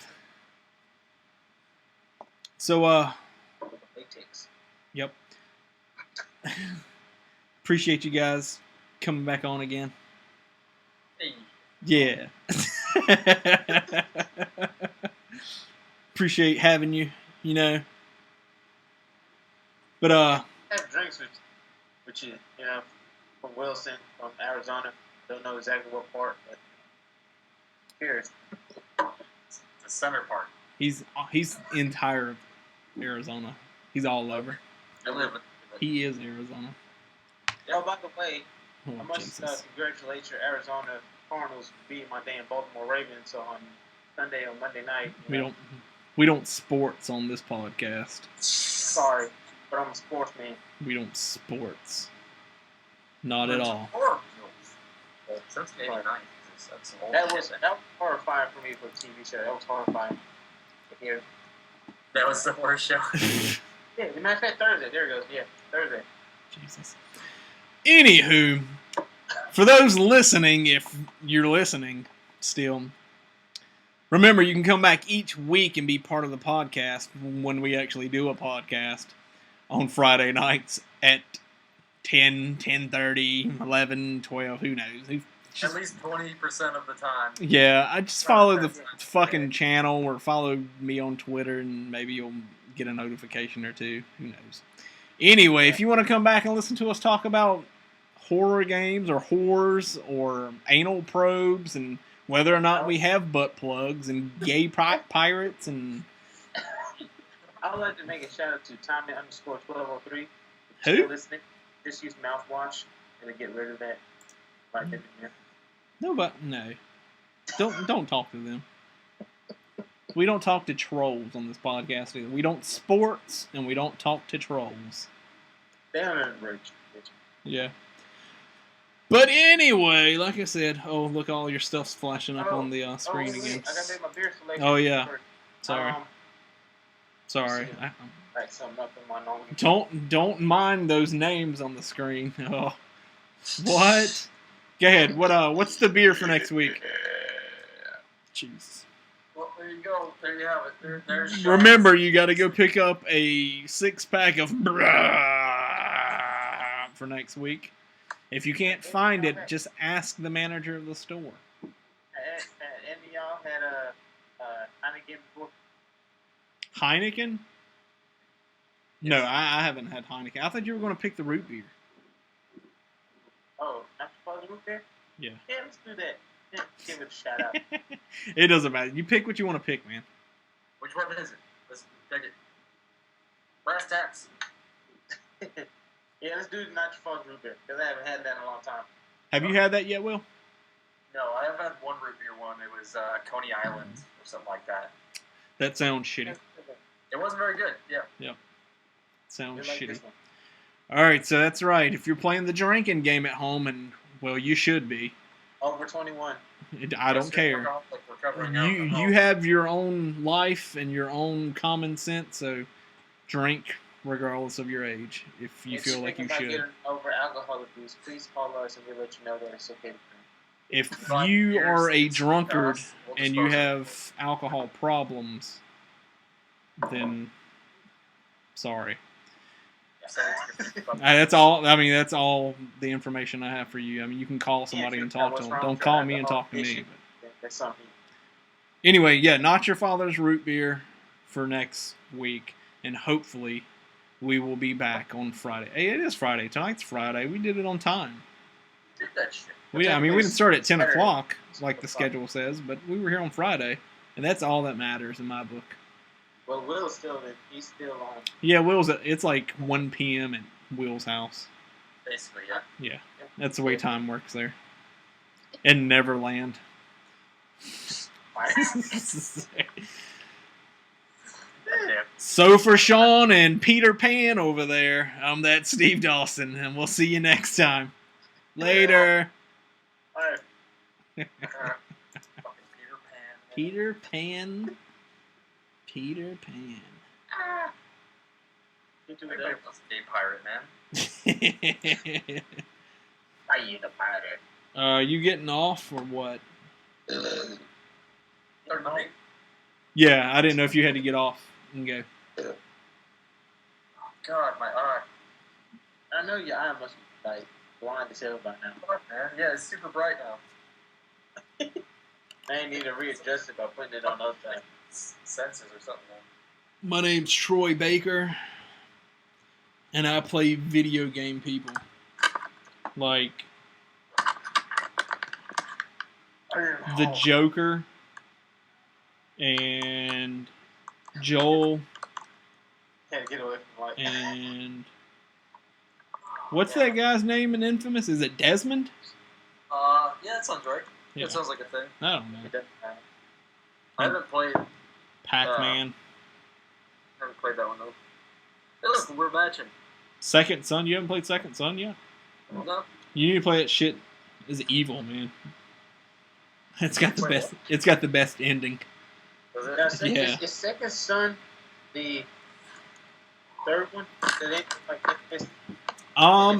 A: So,
C: Latex.
A: yep. Appreciate you guys coming back on again.
B: Hey,
A: Yeah. Appreciate having you, you know. But
C: Have drinks with you, you know, from Wilson, from Arizona. Don't know exactly what part, but cheers.
B: the center part.
A: he's entire Arizona. He's all over.
B: I live with.
A: He is Arizona.
C: Oh, by the way,
A: Oh,
C: I must
A: Jesus.
C: congratulate your Arizona Cardinals beating my damn Baltimore Ravens on Sunday or Monday night.
A: We don't sports on this podcast.
C: Sorry, but I'm a sportsman.
A: We don't sports. Not at all.
B: Since '89, that's some old
C: That
B: shit.
C: was horrifying for me for a TV show. That was horrifying to hear.
B: That was the worst show.
C: Yeah, as a matter of fact, Thursday. There it goes. Yeah, Thursday.
A: Jesus. Anywho, for those listening, if you're listening still, remember you can come back each week and be part of the podcast when we actually do a podcast on Friday nights at 10, 10:30, 11, 12, who knows.
B: At least 20% of the time.
A: Yeah, I just follow the fucking channel or follow me on Twitter and maybe you'll get a notification or two. Who knows? Anyway, if you want to come back and listen to us talk about horror games or whores or anal probes and whether or not we have butt plugs and gay pirates and...
C: I would like to make a shout out to Tommy_1203.
A: Who?
C: Still listening? Just use mouthwash and get rid of that. Right in there.
A: No, but no. Don't talk to them. We don't talk to trolls on this podcast either. We don't sports and we don't talk to trolls.
C: They don't encourage you.
A: Yeah. But anyway, like I said, oh look, all your stuff's flashing up on the screen
C: wait,
A: again.
C: I gotta make my beer selection.
A: Oh, yeah.
C: first.
A: Sorry, sorry.
C: Like something up in my normal.
A: Don't mind those names on the screen. Oh, what? Go ahead. What's the beer for next week? Jeez.
B: Well, there you go. There you have it. There's
A: Remember, you got to go pick up a 6-pack of for next week. If you can't find it, just ask the manager of the store.
C: Any of y'all had a Heineken before?
A: Heineken? No, I haven't had Heineken. I thought you were going to pick the root beer.
C: Oh, not supposed to root beer?
A: Yeah.
C: Yeah, let's do that. Yeah, give it a shout out.
A: It doesn't matter. You pick what you want to pick, man.
B: Which one is it? Let's take it. Brass tacks.
C: Yeah, let's do the Not Your Fault root beer, because I haven't had that in a long time.
A: Have you had that yet, Will?
B: No, I have had one root beer one. It was Coney Island or something like that.
A: That sounds shitty.
B: It wasn't very good. Yeah.
A: Sounds
C: Like
A: shitty.
C: this one.
A: All right, so that's right. If you're playing the drinking game at home, and well, you should be.
C: Over 21.
A: I don't care.
B: Like we're covering
A: You
B: alcohol.
A: you have your own life and your own common sense, so drink regardless of your age if you
C: If
A: feel
C: you're
A: like you
C: thinking about
A: should.
C: getting over alcohol abuse, please call us and we'll let you know that it's okay to drink.
A: If
B: 5
A: you
B: years,
A: are a
B: it's
A: drunkard
B: us, we'll
A: and you
B: dispose of it.
A: have alcohol problems, then sorry.
B: Send it to your Facebook.
A: That's all. I mean, that's all the information I have for you. I mean, you can call somebody
C: Yeah,
A: and talk to
C: what's
A: them.
C: wrong
A: Don't
C: with your
A: call me and
C: alcohol
A: talk to me.
C: issue?
A: But
C: That's something.
A: anyway, yeah, Not Your Father's Root Beer for next week, and hopefully we will be back on Friday. Hey, it is Friday. Tonight's Friday. We did it on time.
B: Did that shit.
A: We didn't start at 10
C: Saturday.
A: o'clock like the schedule says, but we were here on Friday, and that's all that matters in my book.
C: Well, Will's still in. He's still on.
A: Yeah, it's like 1 p.m. at Will's house.
B: Basically, yeah.
A: Yeah, that's the way time works there. In Neverland.
B: Yeah.
A: So for Sean and Peter Pan over there, I'm that Steve Dawson, and we'll see you next time. Later.
C: Alright.
B: Fucking Peter Pan.
A: Peter Pan. Peter Pan.
C: You do
B: Everybody
C: that.
B: wants a gay pirate, man.
C: Are you the pirate?
A: You getting off or what?
B: Or no.
A: Yeah, I didn't know if you had to get off and go.
B: God, my eye.
C: I know your eye must be like blind as hell by now.
B: Fuck, man. Yeah, it's super bright now.
C: I need to readjust it by putting it on the other side.
B: It's senses or something, man.
A: My name's Troy Baker, and I play video game people. Like the Joker and Joel
C: Can't get away from like.
A: and what's that guy's name in Infamous? Is it Desmond?
B: Yeah, that sounds right.
A: Yeah.
B: That sounds like a thing.
A: I don't know.
C: It doesn't matter.
B: I haven't played
A: Pac-Man.
B: that one though. Hey, look, we're matching.
A: Second Son. You haven't played Second Son yet?
B: No,
A: You need to play that shit. Is evil, man. It's got the
B: Wait,
A: best. It's got the best ending.
B: was it?
C: Now, second,
A: Yeah.
C: is Second Son the third one? That ain't like it's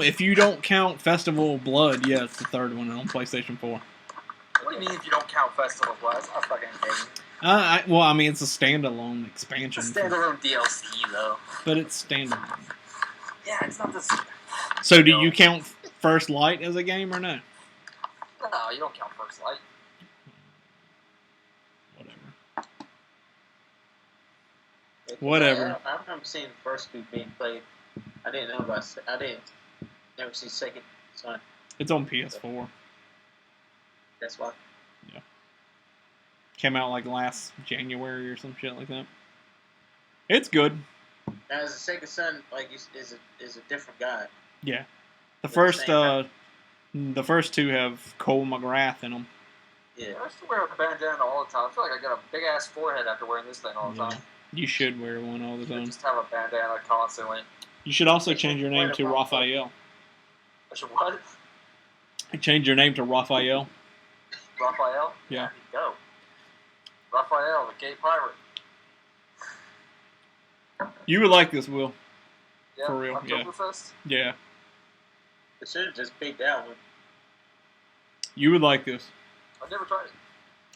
A: If you don't count Festival of Blood, yeah, it's the third one on PlayStation 4.
B: What do you mean if you don't count Festival of Blood? It's not a fucking game.
A: I mean, it's a standalone
B: It's
A: expansion,
B: a standalone DLC though.
A: but it's standalone.
B: Yeah, it's not this.
A: So, do you count First Light as a game or no?
B: No, you don't count First Light.
A: Whatever.
C: I remember seeing the first two being played. I didn't know about. I didn't never see Second Son.
A: It's on PS4.
C: That's why.
A: Came out like last January or some shit like that. It's good.
C: Now, is the Second Son like is a different guy?
A: Yeah. The
C: At
A: first
C: the
A: the first two have Cole McGrath in them.
C: Yeah.
B: I used to wear a bandana all the time. I feel like I got a big ass forehead after wearing this thing all the
A: Yeah.
B: time.
A: You should wear one all the
B: I
A: time.
B: just have a bandana constantly.
A: You should also change your name to Raphael.
B: I should what?
A: Change your name to Raphael.
B: Raphael?
A: Yeah.
B: There you go. Raphael, the gay pirate.
A: You would like this, Will.
B: Yeah,
A: For real, yeah.
B: Oktoberfest?
A: Yeah.
C: They should have just picked that one.
A: You would like this.
B: I've never tried it.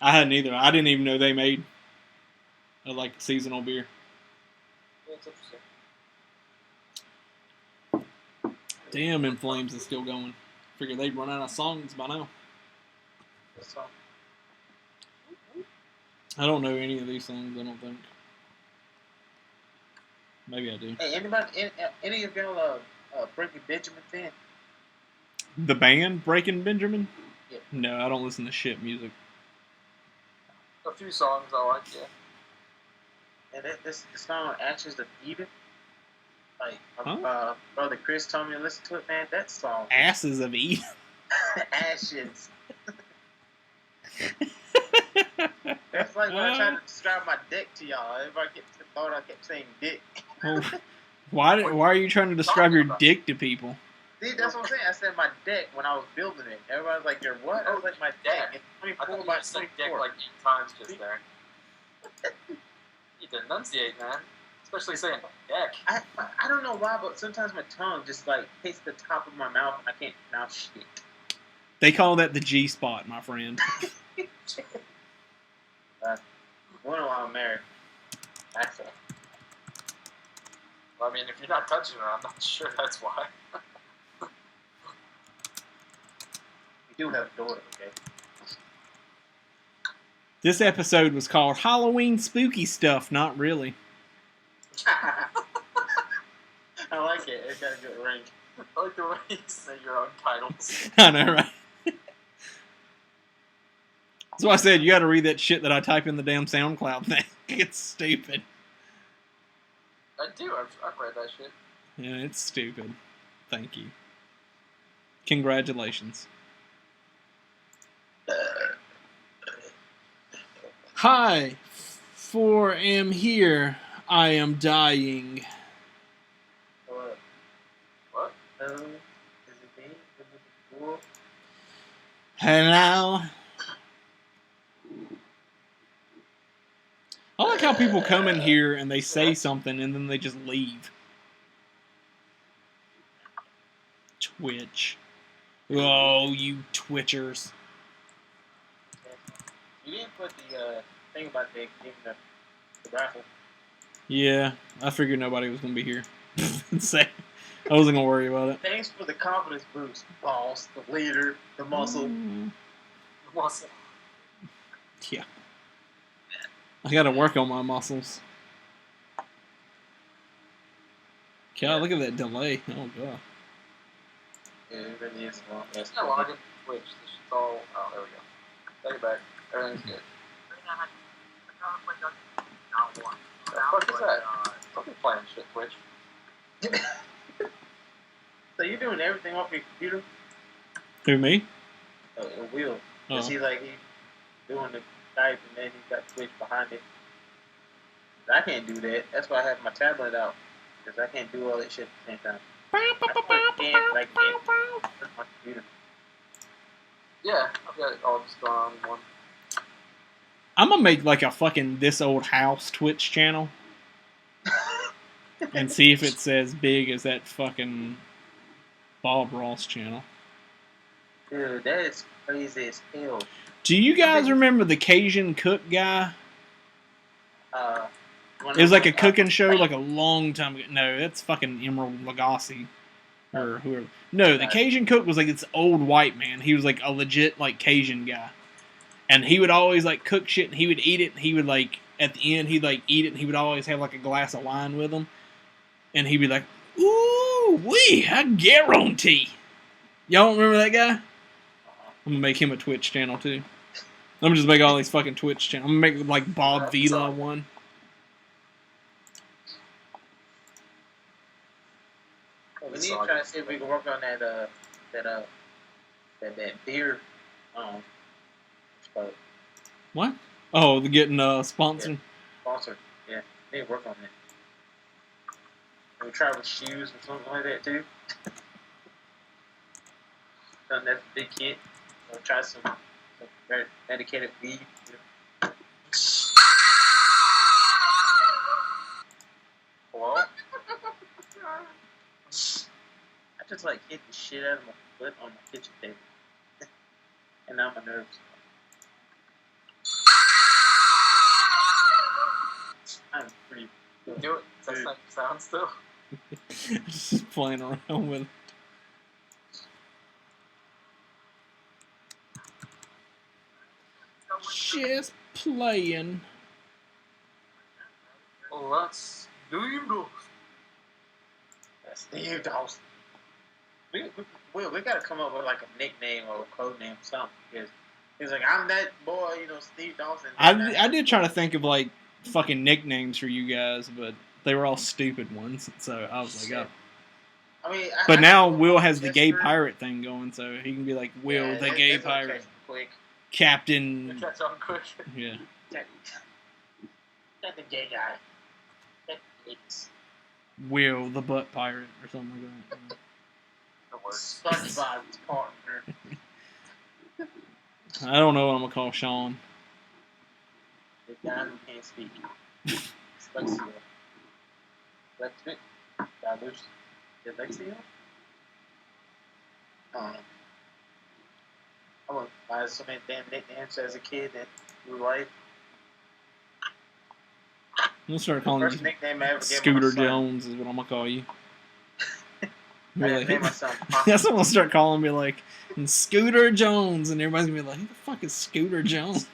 A: I hadn't either. I didn't even know they made like seasonal beer.
B: Yeah, it's interesting.
A: Damn, In Flames is still going. Figure they'd run out of songs by now.
C: That's all.
A: I don't know any of these songs, I don't think. Maybe I do.
C: Hey, any of y'all Breaking Benjamin fan?
A: The band, Breaking Benjamin?
C: Yeah.
A: No, I don't listen to shit music.
B: A few songs I like, yeah.
C: And this song Ashes of Eden. Like
A: Huh?
C: brother Chris told me to listen to it, man. That song
A: Asses of Eve.
C: Ashes. That's like when I tried to describe my dick to y'all. Everybody thought I kept saying dick.
A: Oh, why are you trying to describe your dick to people?
C: See, that's what I'm saying. I said my dick when I was building it. Everybody was like, "Your what?" I was like, "My dick."
B: I
C: 24
B: thought
C: by
B: you said dick
C: 24.
B: like 8 times just there. You denunciate, man. Especially saying dick.
C: I don't know why, but sometimes my tongue just like hits the top of my mouth and I can't pronounce shit.
A: They call that the G spot, my friend.
C: One while I'm married. That's it.
B: Well, I mean, if you're not touching her, I'm not sure that's why.
C: We do have a daughter, okay?
A: This episode was called Halloween Spooky Stuff, not really.
C: I like it. It got a good ring.
B: I like the way you say your own titles.
A: I know, right? That's why I said you gotta read that shit that I type in the damn SoundCloud thing. It's stupid.
B: I do. I've read that shit.
A: Yeah, it's stupid. Thank you. Congratulations. Hi, for am here. I am dying.
C: What?
B: What?
C: Is it me? Is it the wolf?
A: Hello. I like how people come in here and they say something and then they just leave. Twitch. Oh, you Twitchers.
C: You didn't put the thing about the raffle.
A: Yeah, I figured nobody was going to be here. Say, I wasn't going to worry about it.
C: Thanks for the confidence boost, boss, the leader, the muscle.
B: Muscle.
A: Yeah. I got to work on my muscles. God, look at that delay. Oh, God.
C: Yeah, it really is long.
B: It's not logging. Twitch. This shit's all. Oh, there we go. Take it back. Everything's good. The fuck is that? Don't be playing shit, Twitch.
C: So you're doing everything off your computer?
A: Who, me?
C: Will.
A: Oh.
C: Is he like he doing the type and then he got Twitch behind it? I can't do that. That's why I have my tablet out. Because I can't do all that shit at the same time. I can't, like, on my computer.
B: Yeah, I've got it all just going on in one.
A: I'm going to make like a fucking This Old House Twitch channel. And see if it's as big as that fucking Bob Ross channel.
C: Dude, that is crazy as hell.
A: Do you guys remember the Cajun Cook guy?
C: It
A: It was like a cooking show like a long time ago. No, that's fucking Emerald Lagasse. Or whoever. No, the Cajun Cook was like this old white man. He was like a legit like Cajun guy. And he would always like cook shit and he would eat it and he would like at the end he'd like eat it and he would always have like a glass of wine with him. And he'd be like, ooh wee, I guarantee. Y'all don't remember that guy? I'm gonna make him a Twitch channel too. I'm gonna just make all these fucking Twitch channels. I'm gonna make like Bob Vila one.
C: We need to try to see if we can work on that beer.
A: What? Oh, the getting sponsored.
C: Yeah. Sponsored. Yeah, we need to work on that. Can we try with shoes or something like that too? Done that big kit. We'll try some medicated weed.
B: Hello?
C: I just like hit the shit out of my foot on my kitchen table. And now my nerves. I'm pretty good.
B: Do it. Does that not sound still?
A: Just playing around with it. Just playing.
B: Oh, that's Steve Dawson.
C: That's Steve Dawson. We gotta come up with like a nickname or a code name or something. Because he's like, I'm that boy, Steve Dawson.
A: I did try to think of like fucking nicknames for you guys, but they were all stupid ones. So I was like, oh.
C: I mean,
A: But now Will has the gay pirate thing going, so he can be like Will, the gay pirate,
C: quick.
A: Captain.
B: Catch on quick.
A: Yeah.
C: That's the gay guy. That's
A: Will, the butt pirate, or something like that.
B: The worst.
C: SpongeBob's partner.
A: I don't know what I'm gonna call Sean.
C: The guy who can't speak. Dyslexia. Dyslexic? Dyslexia? I don't know. I went by so many damn nicknames as a kid that through life.
A: I'm gonna start calling
C: First
A: you
C: nickname I ever gave
A: Scooter
C: my son.
A: Jones is what I'm gonna call you.
C: I
A: Really?
C: named my son
A: That's what I'm gonna start calling me, like, and Scooter Jones, and everybody's gonna be like, who the fuck is Scooter Jones?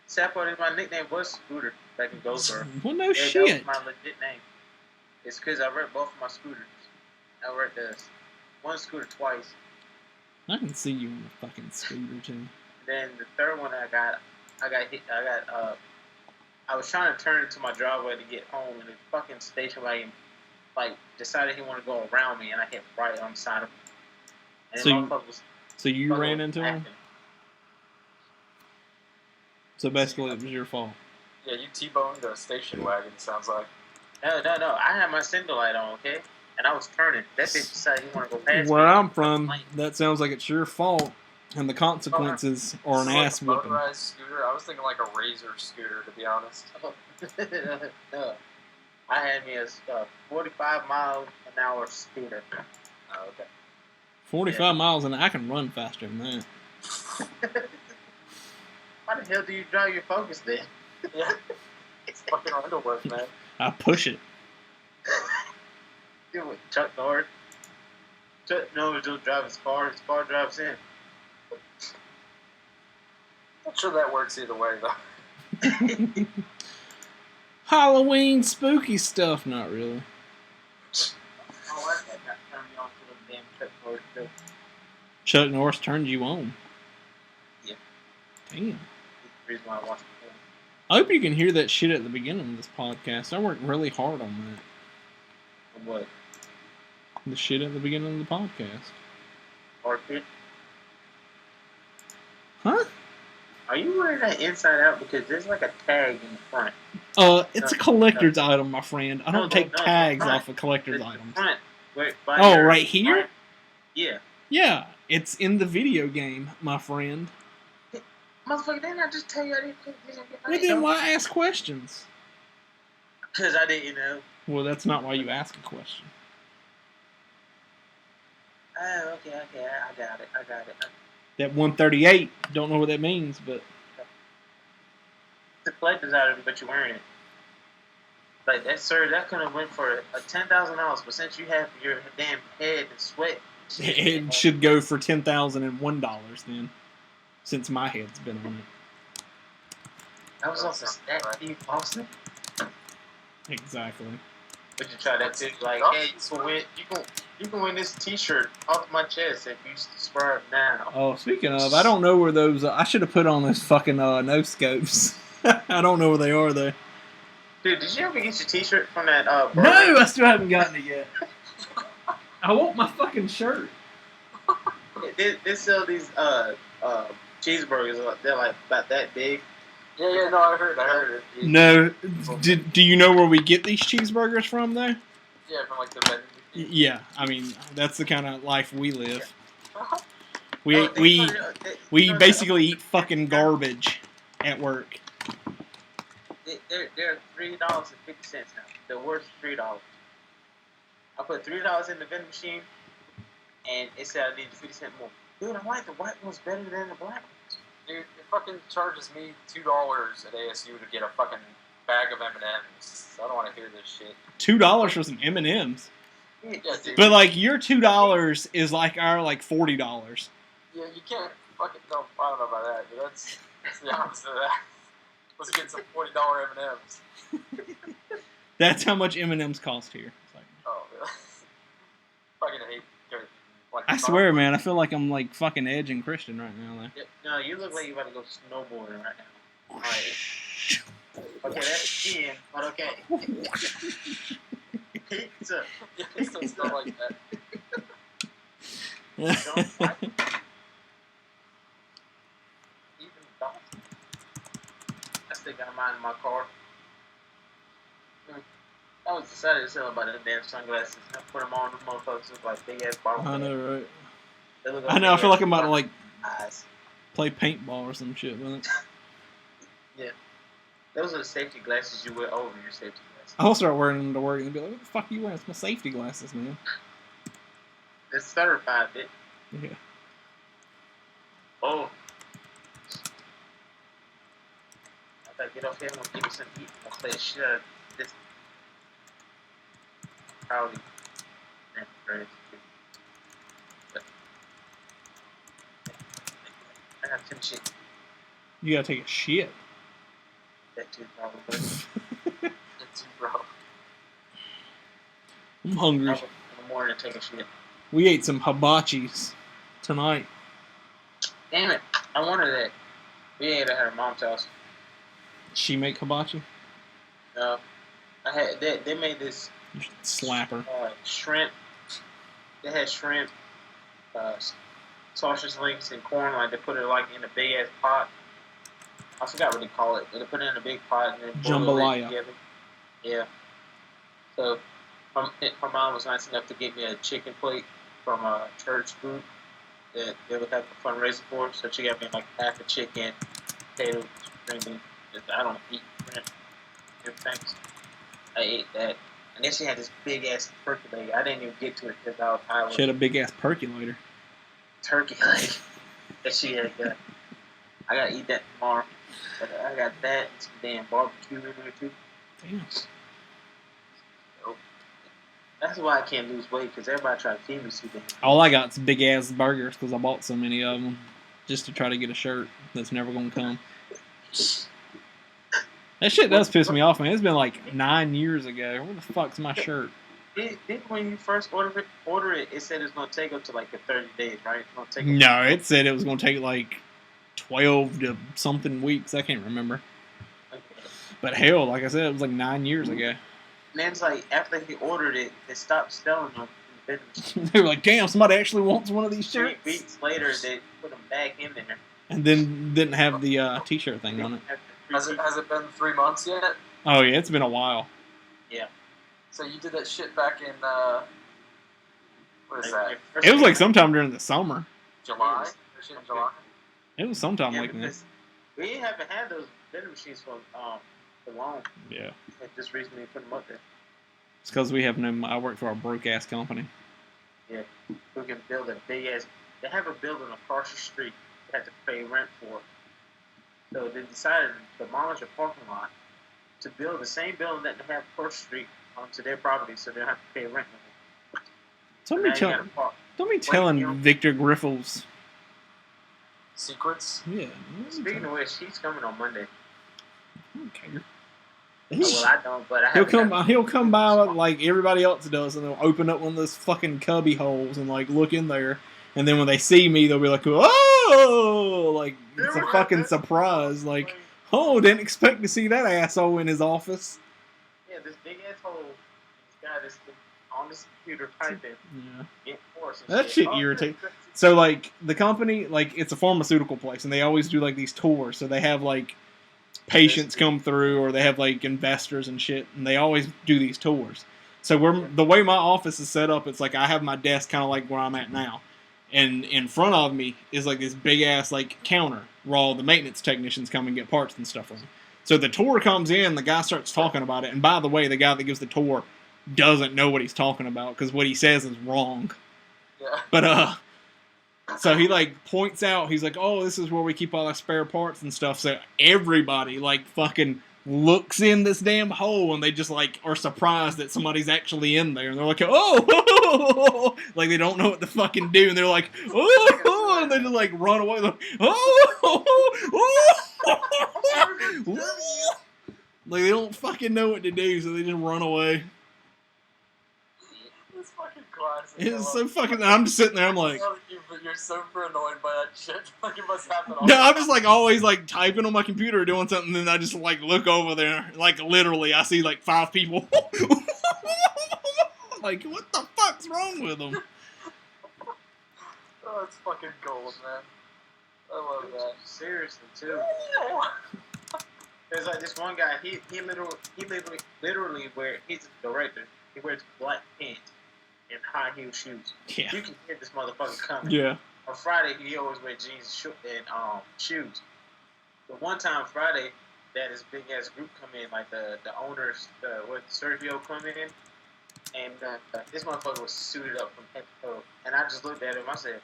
C: Sad part is my nickname was Scooter back in Goldsboro.
A: Well, no
C: That
A: shit.
C: was my legit name. It's because I wrecked both of my scooters. I wrecked one scooter twice.
A: I can see you in a fucking scooter too.
C: Then the third one I got hit. I was trying to turn into my driveway to get home, and the fucking station wagon, like, decided he wanted to go around me, and I hit right on the side of him. And
A: So
C: the
A: you-
C: motherfucker was
A: So you
C: fucking
A: ran into him?
C: acting.
A: So basically, it was your fault.
B: Yeah, you T-boned a station wagon. Sounds like.
C: No. I had my signal light on, okay? And I was turning. That bitch decided he wanted to go past
A: Where
C: me.
A: I'm from, that sounds like it's your fault, and the consequences are an
B: This is
A: ass
B: like a
A: whooping.
B: motorized scooter. I was thinking like a Razor scooter, to be honest.
C: No. I had me a 45-mile-an-hour scooter.
B: Oh, okay.
A: 45 miles an hour, I can run faster than that.
C: Why the hell do you drive your Focus then?
B: Yeah, it's fucking underwork, man.
A: I push it.
C: You with Chuck Norris. Chuck Norris don't drive his car drives in.
B: Not sure that works either way, though.
A: Halloween spooky stuff, not really.
C: Oh, I that got turned me on to the damn Chuck Norris show.
A: Chuck Norris turned you on.
C: Yeah.
A: Damn.
C: That's the reason why I watched the film.
A: I hope you can hear that shit at the beginning of this podcast. I worked really hard on that.
C: And what?
A: The shit at the beginning of the podcast.
C: Or kid?
A: Huh?
C: Are you wearing that inside out? Because there's like a tag in the front.
A: It's a collector's item, my friend. I don't take tags
C: front.
A: off of collector's
C: The
A: items.
C: front. By
A: Oh,
C: your-
A: right here?
C: Front. Yeah.
A: Yeah, it's in the video game, my friend.
C: Motherfucker, didn't I just tell you I didn't get my
A: Well, then why ask questions?
C: Because I didn't know.
A: Well, that's not why you ask a question.
C: Oh, okay, I got it.
A: That 138, don't know what that means, but
C: It's a collector's item, but you're wearing it. Like that, sir, that could have went for $10,000, but since you have your damn head and sweat,
A: it should go for $10,001 then, since my head's been on it.
C: I was off the stat Steve Austin.
A: Exactly.
C: But you try that too, like, hey, you can win this T-shirt off my chest if you subscribe now.
A: Oh, speaking of, I don't know where those. I should have put on those fucking no scopes. I don't know where they are though.
C: Dude, did you ever get your T-shirt from that?
A: No, I still haven't gotten it yet. I want my fucking shirt.
C: They sell these cheeseburgers. They're like about that big.
B: Yeah, no, I heard it.
A: No, do you know where we get these cheeseburgers from though?
B: Yeah, from like the vending.
A: Yeah, I mean that's the kind of life we live.
C: Oh,
A: We basically eat fucking garbage at work.
C: They're $3.50 now. They're worth $3. I put $3 in the vending machine, and it said I needed 50 cents more. Dude, I like the white ones better than the black ones.
B: Dude, it fucking charges me $2 at ASU to get a fucking bag of M&Ms. I don't want to hear this shit.
A: $2 for some M&Ms.
B: Yeah, dude.
A: But like your $2 is like our like $40.
B: Yeah, you can't fucking. No, I don't know about that, but that's the opposite of that. Let's get some $40 M&Ms.
A: That's how much M&Ms cost here. It's like,
B: Oh, really? Fucking hate. Like,
A: I swear, man, I feel like I'm like fucking Edge and Christian right now. Like.
C: Yeah, no, you look like you about to go snowboarding right now. Alright. Okay, that's skin, but okay. Pizza.
B: Yeah, it's still like that.
C: Don't fight. Even Dawson. I still got mine in my car. I was excited to sell about them damn sunglasses. I put them on, the motherfuckers look like big ass bottles.
A: I know, right?
C: They look
A: I know. I feel like I'm about to
C: big-ass
A: like
C: eyes.
A: play paintball or some shit with it.
C: Those are the safety glasses you wear over your safety glasses.
A: I'll start wearing them to work and be like, what the fuck are you wearing? It's my safety glasses, man.
C: It's certified, bitch.
A: Yeah.
C: Oh. After I get off here, I'm gonna give me some heat. I'll play shit out of this. Probably. Man, great. I gotta finish it.
A: You gotta take a shit.
C: That too, probably.
B: It's bro.
A: I'm hungry.
C: In the morning, take a shit.
A: We ate some hibachis tonight.
C: Damn it. I wanted that. We ate at her mom's house.
A: She make hibachi?
C: No. I had they made this
A: You should slap her.
C: shrimp. They had shrimp, sausage links, and corn. Like they put it like in a big ass pot. I forgot what they call it, but they put it in a big pot and then boil it
A: Jambalaya.
C: together. Yeah. So her mom was nice enough to get me a chicken plate from a church group that they would have a fundraiser for. So she got me like half a chicken, potato, string. I don't eat shrimp. Things. I ate that. And then she had this big ass percolator. I didn't even get to it because I was
A: She had a big ass percolator.
C: turkey leg that she had got. I gotta eat that tomorrow. But I got that and some damn barbecue in there too.
A: Damn.
C: That's why I can't lose weight, because everybody try to feed me too damn.
A: All I got is big ass burgers because I bought so many of them just to try to get a shirt that's never gonna come. That shit does piss me off, man. It's been like 9 years ago. Where the fuck's my shirt?
C: Did when you first order it, it said it's gonna take up to like 30 days, right? It's gonna take
A: No, it said it was gonna take like 12 to something weeks. I can't remember. But hell, like I said, it was like 9 years ago.
C: And then it's like after he ordered it, they stopped selling them in the business.
A: They were like, damn, somebody actually wants one of these
C: 3
A: shirts.
C: weeks later, they put them back in there.
A: And then didn't have the t-shirt thing on it.
B: Has it been 3 months yet?
A: Oh yeah, it's been a while.
C: Yeah.
B: So you did that shit back in what is that?
A: It was like sometime during the summer.
B: July? That shit in July?
A: It was sometime
C: Yeah,
A: like that.
C: because we haven't had those vending machines for long.
A: Yeah.
C: They just recently put them up there.
A: It's because we have no. I work for a broke ass company.
C: Yeah, we can build a big ass. They have a building across the street. They had to pay rent for. So they decided to demolish a parking lot to build the same building that they have across the street onto their property, so they don't have to pay rent.
A: Don't
C: Now
A: be
C: you
A: telling.
C: gotta park.
A: Don't be telling Victor Griffles.
B: Secrets?
A: Yeah.
C: Speaking of which, he's coming on Monday.
A: I don't care.
C: Well, I don't, but I
A: He'll
C: haven't
A: come. He'll come by like everybody else does, and they'll open up one of those fucking cubby holes and like look in there. And then when they see me, they'll be like, "Oh!" Like it's a fucking surprise. Like, oh, didn't expect to see that asshole in his office.
C: Yeah, this big ass hole. This guy that's on this computer typing.
A: Yeah.
C: Get force and
A: That shit
C: Oh,
A: irritates. So like the company, like it's a pharmaceutical place, and they always do like these tours. So they have like patients come through, or they have like investors and shit, and they always do these tours. So the way my office is set up, it's like I have my desk kind of like where I'm at now, and in front of me is like this big ass like counter where all the maintenance technicians come and get parts and stuff from. So the tour comes in, the guy starts talking about it, and by the way, the guy that gives the tour doesn't know what he's talking about because what he says is wrong.
B: Yeah.
A: But so he like points out, he's like, "Oh, this is where we keep all our spare parts and stuff." So everybody like fucking looks in this damn hole, and they just like are surprised that somebody's actually in there, and they're like, "Oh!" Like they don't know what to fucking do, and they're like, "Oh!" And they just like run away, like, "Oh!" Like they don't fucking know what to do, so they just run away.
B: It's fucking classic.
A: It's so fucking. I'm just sitting there, I'm like.
B: You're super annoyed by that shit. Like it must happen all
A: No, I'm just like always like typing on my computer or doing something, and then I just like look over there, like literally, I see like 5 people. Like, what the fuck's wrong with them?
B: Oh, it's fucking gold, man. I love that.
C: Seriously, too. There's like this one guy. He literally wears. He's a director. He wears black pants and high heel shoes.
A: Yeah,
C: You can hear this motherfucker coming.
A: yeah.
C: on Friday he always wear jeans and shoes. But one time Friday, that his big ass group come in, like the owners, with Sergio come in, and this motherfucker was suited up from head to toe. And I just looked at him. I said,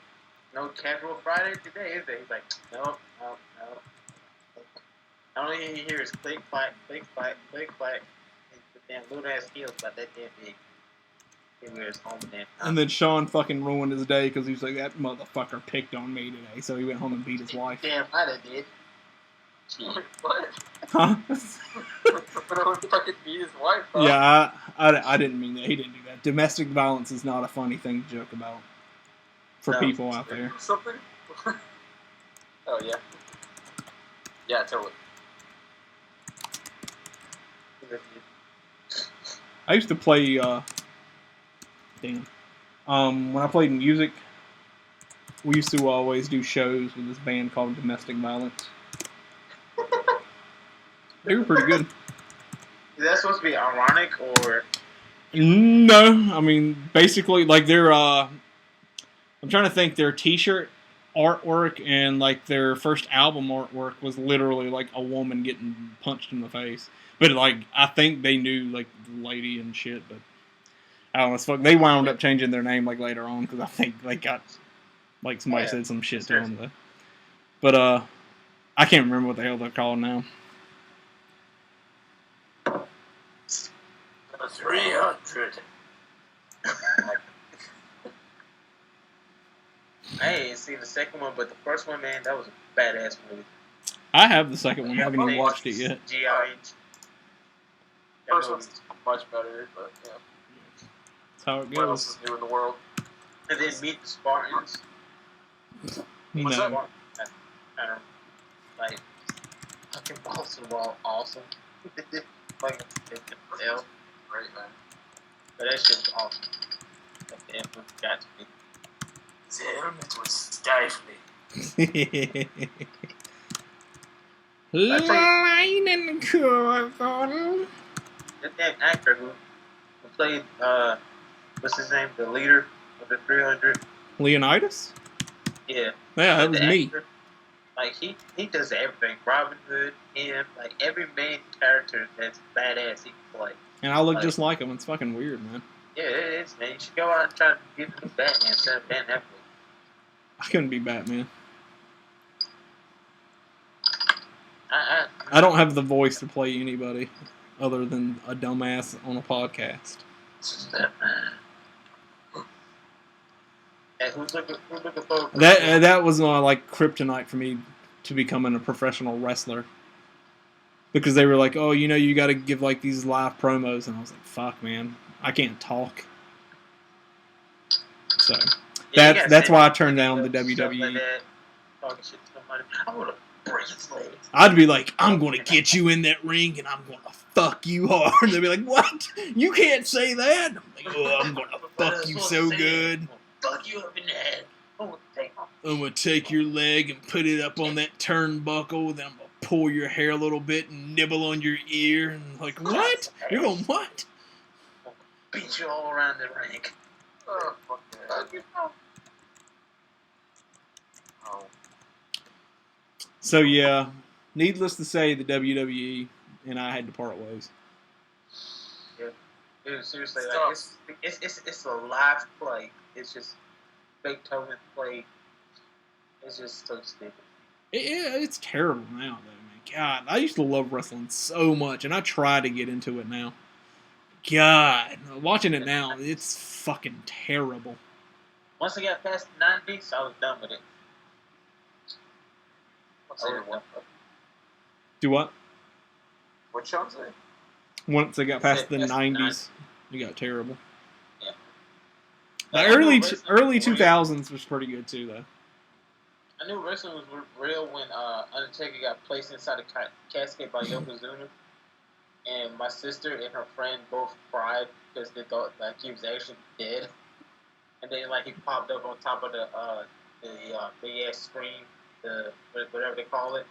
C: "No casual Friday today, is there?" He's like, "Nope, nope, nope." The only thing you hear is click clack, click clack, click clack. And the damn little ass heels about that damn big. He wears home damn.
A: And then Sean fucking ruined his day because he was like, that motherfucker picked on me today, so he went home and beat his wife.
C: Damn right I did.
B: What?
A: Huh?
B: But fucking beat his wife, huh?
A: Yeah, I didn't mean that. He didn't do that. Domestic violence is not a funny thing to joke about for
C: No.
A: people out there.
B: Something? Oh, yeah. Yeah, totally.
A: I used to play, when I played music, we used to always do shows with this band called Domestic Violence. They were pretty good.
C: Is that supposed to be ironic or?
A: No, I mean, basically, like, their, I'm trying to think, their t-shirt artwork and, like, their first album artwork was literally, like, a woman getting punched in the face. But, like, I think they knew, like, the lady and shit, but I don't know, it's fuck. They wound up changing their name, like, later on, because I think they got, like, somebody said some shit to them, though. But, I can't remember what the hell they're called now.
B: 300.
C: I ain't seen the second one, but the first one, man, that was a badass movie.
A: I have the second one. I haven't even watched it yet.
C: G.I.H.
B: First one's much better, but yeah.
A: That's how it
B: What else
A: goes.
B: is new in the world?
C: And then Meet the Spartans.
B: What's
A: No.
B: that?
C: I don't know. Like, fucking Boston Wall, awesome. Fucking hell.
B: Great, man.
C: But that shit was awesome. That damn movie got to be.
B: His helmet was stifling.
A: Lightning Corazon.
C: That damn actor who played, what's his name? The leader of the 300.
A: Leonidas?
C: Yeah.
A: Yeah, that was
C: The
A: me.
C: actor, like, he does everything. Robin Hood, him, like, every main character that's badass he can play.
A: And I look just like him. It's fucking weird, man.
C: Yeah, it is, man. You should go out and try to get the new Batman instead of Ben Affleck.
A: I couldn't be Batman.
C: I
A: I don't have the voice to play anybody other than a dumbass on a podcast.
C: And who's looking forward to
A: That was like kryptonite for me to becoming a professional wrestler. Because they were like, oh, you know, you got to give like these live promos, and I was like, fuck, man, I can't talk. So
C: Yeah, you gotta
A: that's
C: say
A: why I
C: that.
A: turned down the
C: Stuff like
A: WWE.
C: that, talking shit to somebody. I want to break his legs.
A: I'd be like, I'm gonna get you in that ring, and I'm gonna fuck you hard. They'd be like, what? You can't say that. I'm like, oh, I'm gonna fuck you so good.
C: Fuck you up in the head. I'm
A: gonna take your leg and put it up on that turnbuckle. Then I'm gonna pull your hair a little bit and nibble on your ear. And like, what? You're gonna what?
C: beat you all around the ring.
B: Oh, fuck yeah. Oh.
A: So yeah, needless to say, the WWE and I had to part ways.
C: Dude, seriously, like, it's a live play. It's just Beethoven play. It's just so stupid.
A: It's terrible now, though, man. God, I used to love wrestling so much, and I try to get into it now. God, watching it now, it's fucking terrible.
C: Once I got past the 90s, I was done with it.
B: What's the one?
A: Do what?
B: What Sean say?
A: Once I got past the
C: Past the
A: 90s, it got terrible.
C: Yeah.
A: The
C: Like, I knew
A: early
C: wrestling was real.
A: 2000s was pretty good too, though.
C: I knew wrestling was real when Undertaker got placed inside a casket by Yokozuna. And my sister and her friend both cried because they thought like he was actually dead. And then like he popped up on top of the big ass screen, the whatever they call it.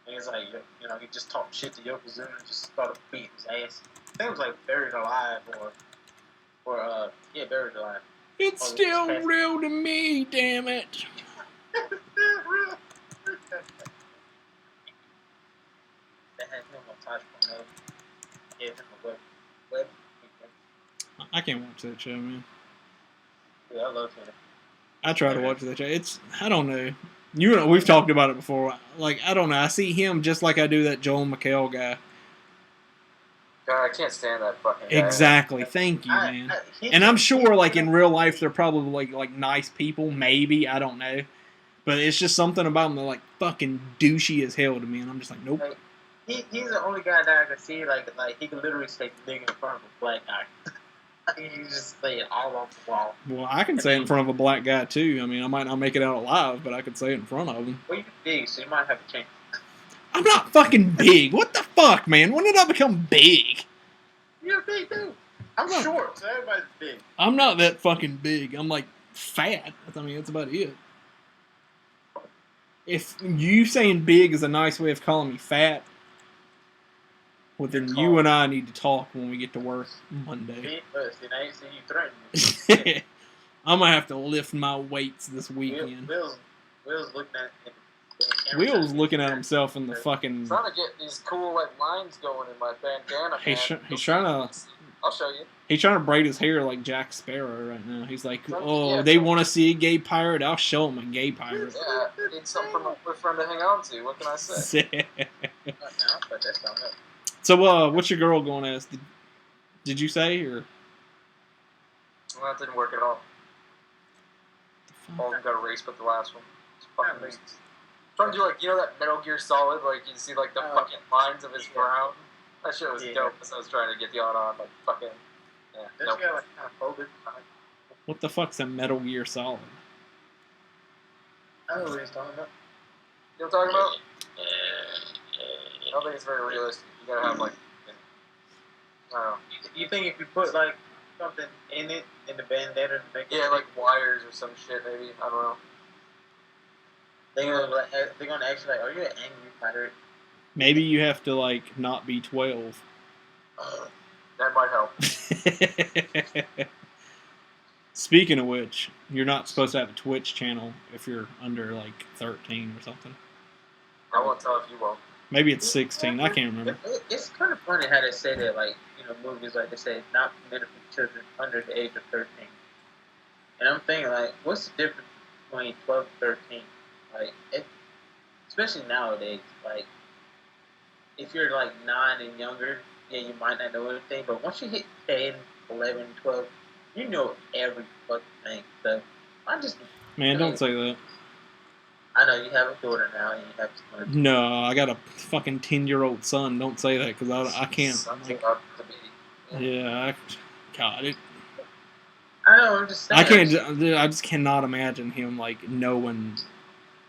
C: And he's like, you know, he just talked shit to Yokozuna and just started beating his ass. I think it was like Buried Alive or Buried Alive.
A: It's
C: Oh,
A: still
C: okay.
A: real to me, damn it.
C: They had him on Tosh Point. Gave him a web.
A: I can't watch that show, man.
C: Yeah, I love him.
A: I try to watch that show. I don't know. You know, we've talked about it before. Like, I don't know. I see him just like I do that Joel McHale guy.
E: God, I can't stand that fucking guy.
A: Exactly. Thank you, man. And I'm sure, like, in real life, they're probably, like nice people. Maybe. I don't know. But it's just something about them that, like, fucking douchey as hell to me. And I'm just like, nope.
C: Like, he's the only guy that I can see, like he can literally say nigga in front of a black guy. He can just say it all off the wall.
A: Well, I can say it in front of a black guy, too. I mean, I might not make it out alive, but I could say it in front of him.
C: Well, you're big, so you might have a chance.
A: I'm not fucking big. What the fuck, man? When did I become big?
C: You're big, too. I'm
A: No.
C: short, so everybody's big.
A: I'm not that fucking big. I'm, like, fat. I mean, that's about it. If you saying big is a nice way of calling me fat, well, then you and I need to talk when we get to work Monday.
C: Big, but see, I ain't seen you threatening.
A: I'm going to have to lift my weights this weekend.
C: Will's looking at him.
A: Will's looking at himself in the fucking...
E: I'm trying to get these cool like lines going in my bandana.
A: He's trying to...
E: I'll show you.
A: He's trying to braid his hair like Jack Sparrow right now. He's like, oh,
E: Yeah,
A: they
E: so-
A: want to see a gay pirate? I'll show them a gay pirate.
E: Yeah, I need something from a friend to hang on to. What can I say?
C: But that's not it.
A: So, what's your girl going as? Did you say, or?
E: Well, that didn't work at all. All of them got erased but the last one. It's fucking erased. Trying to do like, you know that Metal Gear Solid, like you see like the fucking lines of his brow? That shit was dope as I was trying to get the on like fucking, yeah.
C: This
E: Nope.
C: guy like kind of folded.
A: What the fuck's a Metal Gear Solid?
C: I don't know what he's talking about.
E: You know what I'm talking about? I don't think it's very realistic. You gotta have like, I don't know.
C: You think if you put like something in it in the bandana to make
E: Yeah, like wires or some shit maybe. I don't know.
C: they're gonna actually like, are you an angry pirate?
A: Maybe you have to, like, not be 12.
E: That might help.
A: Speaking of which, you're not supposed to have a Twitch channel if you're under, like, 13 or something.
E: I won't tell if you won't.
A: Maybe it's 16. I can't remember.
C: It's kind of funny how they say that, like, you know, movies like they say not permitted for children under the age of 13. And I'm thinking, like, what's the difference between 12 and 13? Like, especially nowadays, like, if you're like 9 and younger, yeah, you might not know anything, but once you hit 10, 11, 12, you know every fucking thing. So,
A: Man, don't say that.
C: I know you have a daughter now and you have son.
A: No, I got a fucking 10-year-old son. Don't say that, because I can't.
E: Something
A: Like,
E: up to be.
A: yeah, God,
C: I know, I'm just saying.
A: I can't. I just cannot imagine him, like, knowing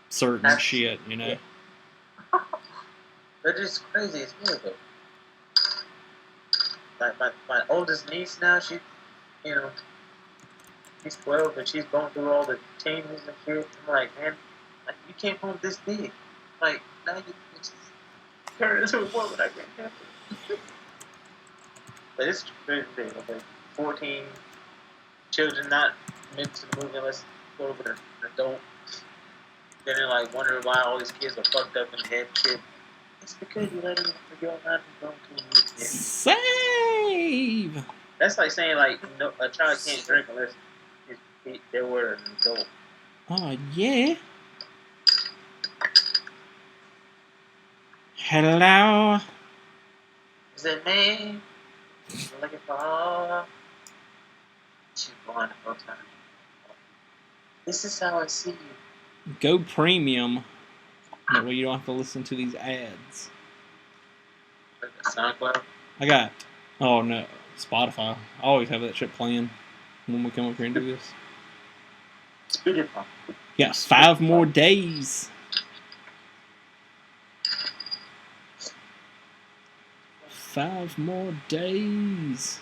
A: certain shit, you know?
C: But it's crazy. It's weird though. Like my oldest niece now, she, you know, she's 12, but she's going through all the changes and shit. I'm like, man, like you came home this big. Like now you just turn into a woman. I can't help it. But it's crazy. Like 14 children not meant to move unless you go with an adult. Then they're like wondering why all these kids are fucked up in the head and shit. It's because you let them go out and go to the
A: Save!
C: That's like saying like no, a child can't drink unless they were an adult.
A: Oh, yeah. Hello?
C: Is that man? You're looking for all. She's blind the whole time. This is how I see you.
A: Go premium. That way you don't have to listen to these ads.
C: SoundCloud.
A: I got, oh no, Spotify. I always have that shit playing when we come up here and do this.
C: Spotify.
A: Yeah, 5 more days. 5 more days.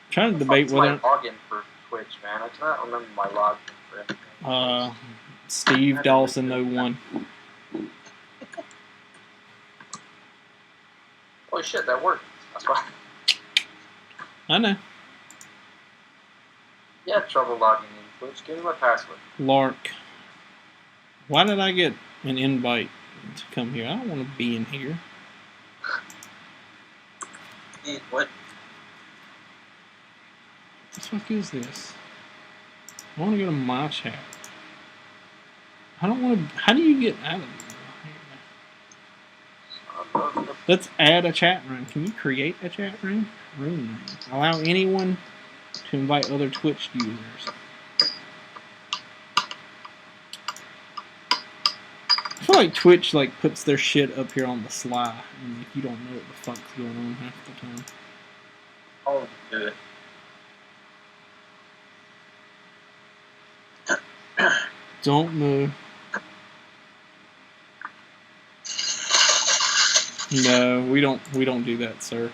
A: Trying to debate
E: What's my
A: whether
E: login for Twitch, man? I cannot remember my login for it.
A: Steve Dawson 01.
E: Holy shit, that worked. That's why.
A: I know.
E: You have trouble logging in. Twitch, give me my password.
A: Lark. Why did I get an invite to come here? I don't want to be in here.
C: What?
A: What the fuck is this? I want to go to my chat. I don't want to. How do you get out of here? Let's add a chat room. Can you create a chat room? Room name. Allow anyone to invite other Twitch users. I feel like Twitch like puts their shit up here on the sly, and like, you don't know what the fuck's going on half the time.
C: Oh, good.
A: Don't move. No, we don't do that, sir.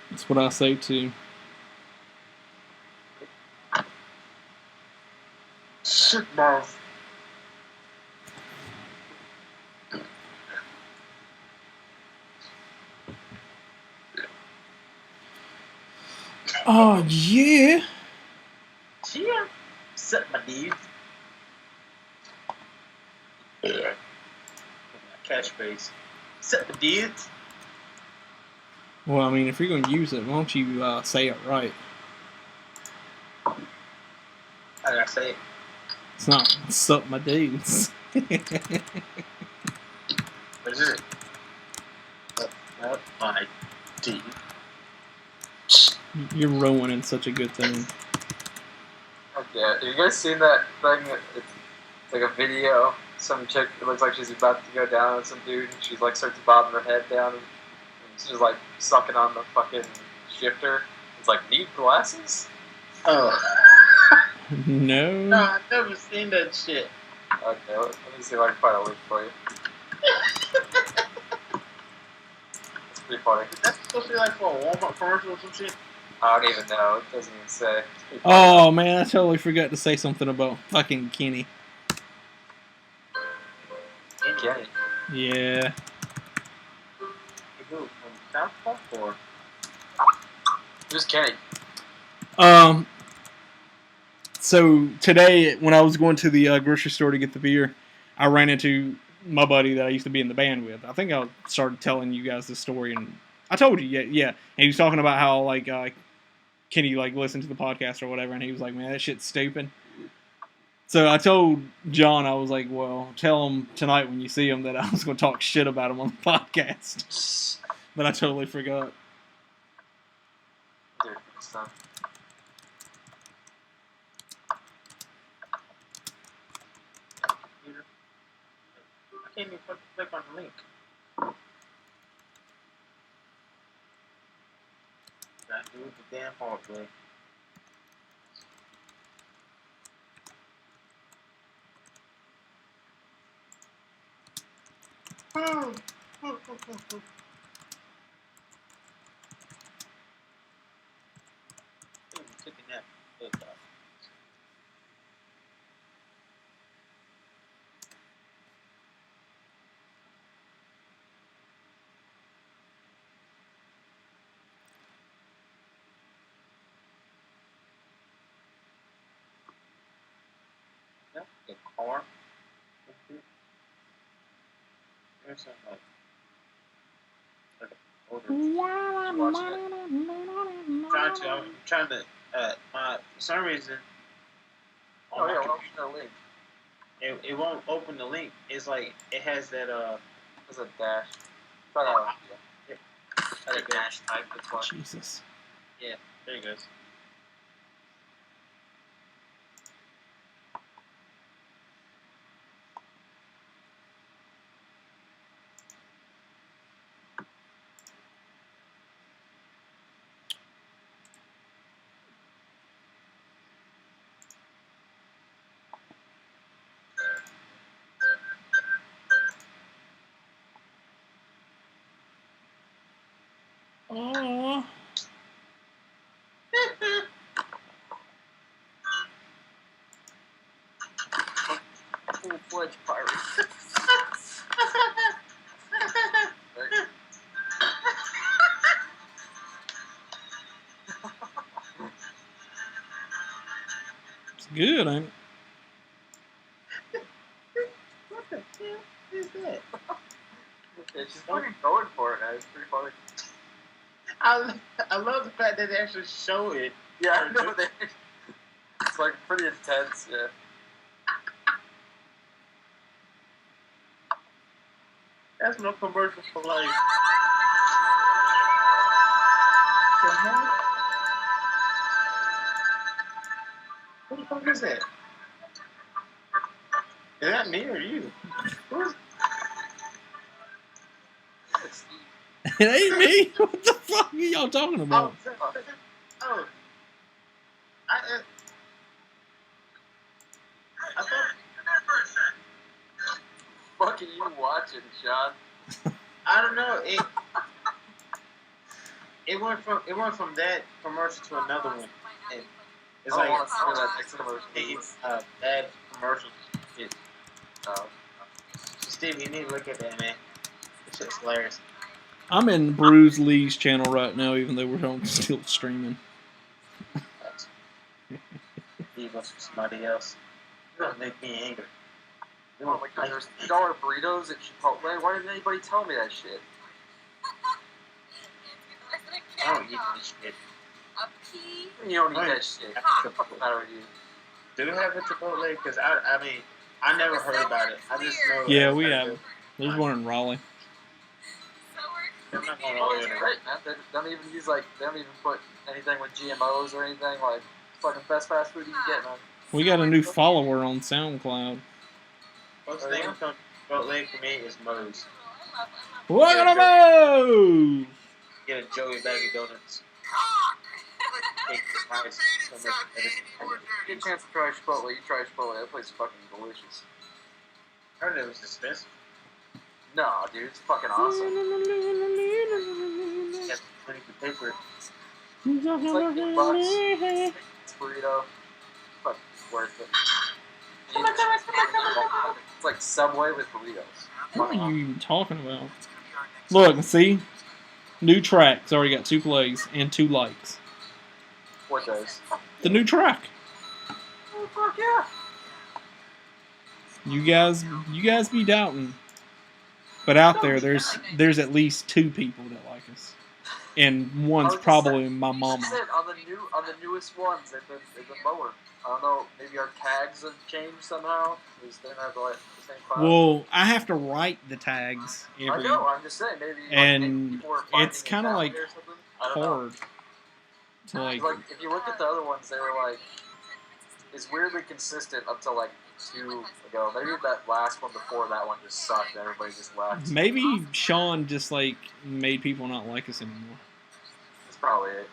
A: That's what I say too.
C: Shit balls.
A: Oh yeah.
C: Yeah. Set my dude. Yeah. Catchphrase. Set the dudes.
A: Well, I mean, if you're gonna use it, why don't you say it right?
C: How did I say it?
A: It's not "sup my dudes."
C: What is it? What my dude.
A: You're ruining such a good thing.
E: Okay, have you guys seen that thing? It's like a video. Some chick, it looks like she's about to go down on some dude, and she's like starts bobbing her head down, and she's like sucking on the fucking shifter. It's like, need glasses?
C: Oh.
A: No.
C: No, I've never seen that shit.
E: Okay, let me see if I can find a link for you. It's pretty funny.
C: That's supposed to be like for a Walmart commercial or some shit?
E: I don't even know. It doesn't even say.
A: Oh man, I totally forgot to say something about fucking Kenny.
E: Kenny.
A: Yeah.
C: Who? From South Park or?
E: Who's Kenny?
A: So today, when I was going to the grocery store to get the beer, I ran into my buddy that I used to be in the band with. I think I started telling you guys this story, and I told you, yeah. And he was talking about how like Kenny like listened to the podcast or whatever, and he was like, "Man, that shit's stupid." So I told John, I was like, "Well, tell him tonight when you see him that I was going to talk shit about him on the podcast," but I totally forgot.
E: Dude, good stuff.
C: I can't even fucking click on the link. Gotta do it the damn hard way. Taking that. The car. There's some like older. I'm trying to for some reason
E: Oh, yeah, well, no link.
C: it won't open the link. It's like it has that
E: There's a dash. Try that one. Yeah.
C: There you go.
B: Dash type. That's why.
A: Jesus.
C: There it goes.
A: Oh.
E: Full-fledged pirate. Right.
A: It's good, ain't it?
C: What the hell is that?
E: Yeah, she's fucking going for it, man. It's pretty funny.
C: I love the fact that they actually show it.
E: Yeah, I know that. It's like pretty intense, yeah.
C: That's no commercial for life. The hell? What the fuck is that? Is that me or you? Who's
E: It's
A: It ain't me. What the fuck are y'all talking about?
C: oh. I thought
E: fucking you watching, Sean.
C: I don't know. It went from that commercial to another one. And it's
E: I don't
C: like
E: want to see that next commercial.
C: it's bad commercial shit.
E: Oh.
C: Steve, you need to look at that, man. This shit's hilarious.
A: I'm in Bruce Lee's channel right now, even though we're still streaming.
C: Leave us for somebody else. You're gonna make me angry.
E: Oh my god, there's $3 burritos at Chipotle. Why didn't anybody tell me that shit?
C: I don't eat this shit.
E: You don't eat
C: Right.
E: that shit. Fuck out of you.
C: Do they have a Chipotle? Because I mean, I never heard about it. I just know.
A: Yeah, we have. There's one in Raleigh.
C: I'm not going
E: Oh,
C: over
E: it's
C: there.
E: great, man. They don't even use they don't even put anything with GMOs or anything. Like, it's fucking best fast food you can get, man.
A: We got a new follower on SoundCloud.
C: First thing that comes to Chipotle for me is Moe's.
A: What a move!
C: Get a Joey bag of donuts. Cake is nice. So much better.
E: Get a chance to try Chipotle. You try Chipotle. That place is fucking delicious.
C: I heard it was expensive.
E: No, dude, it's fucking awesome.
C: You have money to pay for it.
E: It's like $8. It's burrito. Fucking worth it. It's like Subway with burritos.
A: What are you even talking about? Look, see? New track's already got 2 plays and 2 likes.
E: What does?
A: The new track.
E: Oh, fuck yeah.
A: You guys be doubting. But out there's at least 2 people that like us. And one's probably my mama.
E: Said on the newest ones, they've been lower. I don't know, maybe our tags have changed somehow. They don't have the same class.
A: Well, I have to write the tags
E: I
A: every
E: know, I'm just saying, maybe
A: and
E: maybe people are finding
A: it's
E: it
A: kind of
E: that
A: like
E: way or something. I don't know.
A: hard to like.
E: Like, if you look at the other ones, they were like, it's weirdly consistent up to like 2 ago. Maybe that last one before that one just sucked and everybody just left.
A: Maybe Sean just like made people not like us anymore.
E: That's probably it.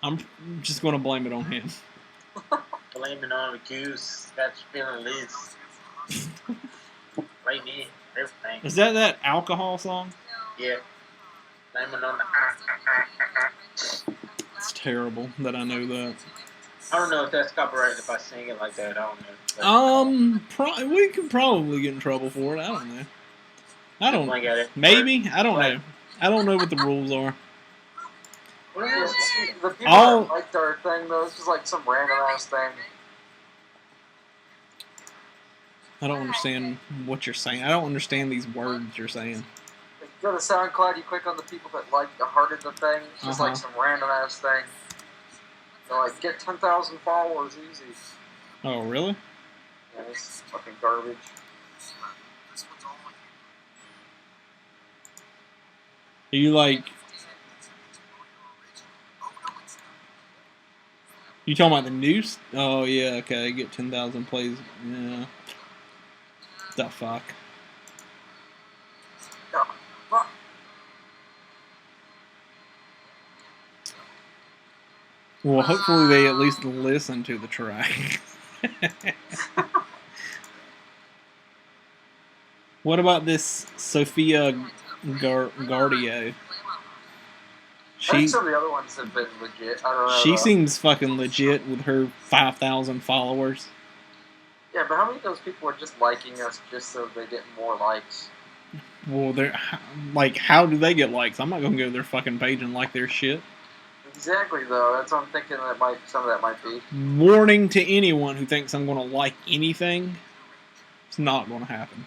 A: I'm just gonna blame it on him.
C: Blaming on the goose. Got you feeling loose. Blame me. Everything.
A: Is that alcohol song?
C: Yeah. Blaming on the.
A: It's terrible that I know that.
C: I don't know if that's copyrighted if I sing it like that. I don't know.
A: We could probably get in trouble for it. I don't know. I don't.
C: Like it.
A: Maybe I don't know. I don't know what the rules are.
C: What is
E: The people
A: All-
E: that liked our thing, though, it's just like some random ass thing.
A: I don't understand what you're saying. I don't understand these words you're saying.
E: Like, go to SoundCloud, you click on the people that like the hearted the thing. It's just like some random ass thing. They're like, get 10,000 followers easy.
A: Oh, really?
E: Yeah, it's fucking garbage.
A: Are you like? You talking about the news? Oh yeah, okay. Get 10,000 plays. Yeah. The fuck.
E: No, fuck.
A: Well, hopefully they at least listen to the track. What about this Sophia Gardio?
E: I think
A: She
E: some of the other ones have been legit. I don't know.
A: she
E: though.
A: seems fucking legit with her 5,000 followers.
E: Yeah, but how many of those people are just liking us just so they get more likes?
A: Well, they're like, how do they get likes? I'm not gonna go to their fucking page and like their shit.
E: Exactly, though. That's what I'm thinking. Some of that might be.
A: Warning to anyone who thinks I'm gonna like anything, it's not gonna happen.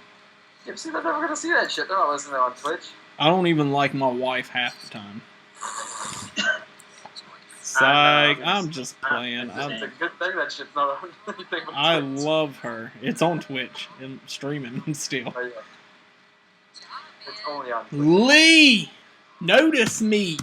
E: You see, they're never gonna see that shit. They're not listening on Twitch.
A: I don't even like my wife half the time. Psych.
C: I know,
A: I'm just playing.
E: It's a good thing that shit's not on anything but
A: I
E: Twitch.
A: love her. It's on Twitch and streaming still.
E: Oh, yeah. It's only on Twitch.
A: Lee, notice me.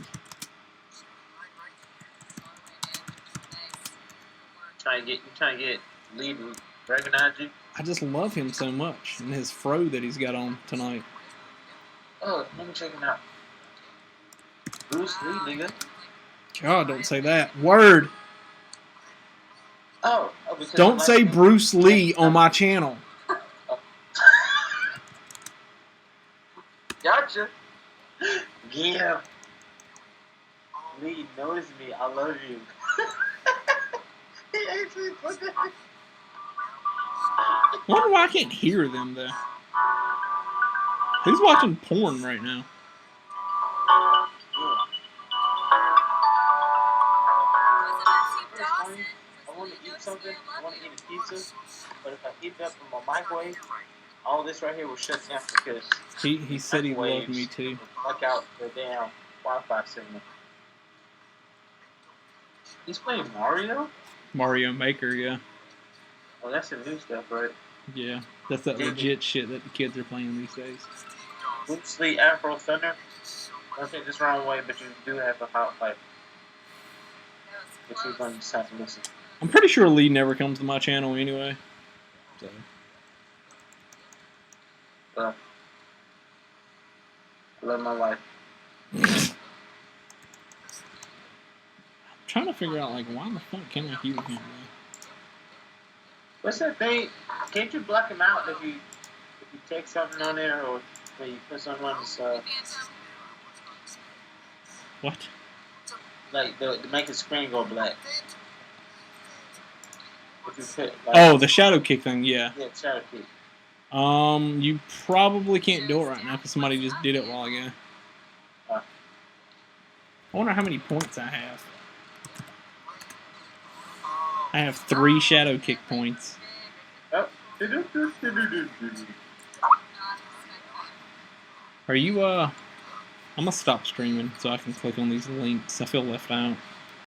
C: Trying to get Lee to recognize you.
A: I just love him so much and his fro that he's got on tonight.
C: Oh, let me check him out. Bruce Lee, nigga.
A: God, don't say that word.
C: Oh, because
A: Don't
C: I like
A: say
C: him.
A: Bruce Lee on my channel.
E: Gotcha.
C: Yeah. Lee, notice me. I love you. He actually put that.
A: I wonder why I can't hear them though. Who's watching porn right now?
C: I want to eat something. I want to eat a pizza. But if I heat it up in my microwave, all this right here will shut down because
A: He said he loved me too.
C: fuck out the damn Wi-Fi signal. He's playing Mario?
A: Mario Maker, yeah.
C: Oh, that's the new stuff, right?
A: Yeah. That's that legit shit that the kids are playing these days.
C: Bruce Lee Afro Thunder. Don't take this wrong way, but you do have a hot pipe. But you're going to just have to listen.
A: I'm pretty sure Lee never comes to my channel anyway. So.
C: I love my life.
A: I'm trying to figure out, like, why the fuck can't I hear him, man?
C: What's that thing? Can't you block him out if you take something on there or when you put something on this,
A: What?
C: like to make the screen go black? If you put, like,
A: Oh, the shadow kick thing, yeah.
C: yeah, shadow key.
A: You probably can't do it right now because somebody just did it a while ago.
C: Huh.
A: I wonder how many points I have. I have 3 shadow kick points.
C: Oh.
A: Are you, I'm gonna stop streaming so I can click on these links. I feel left out.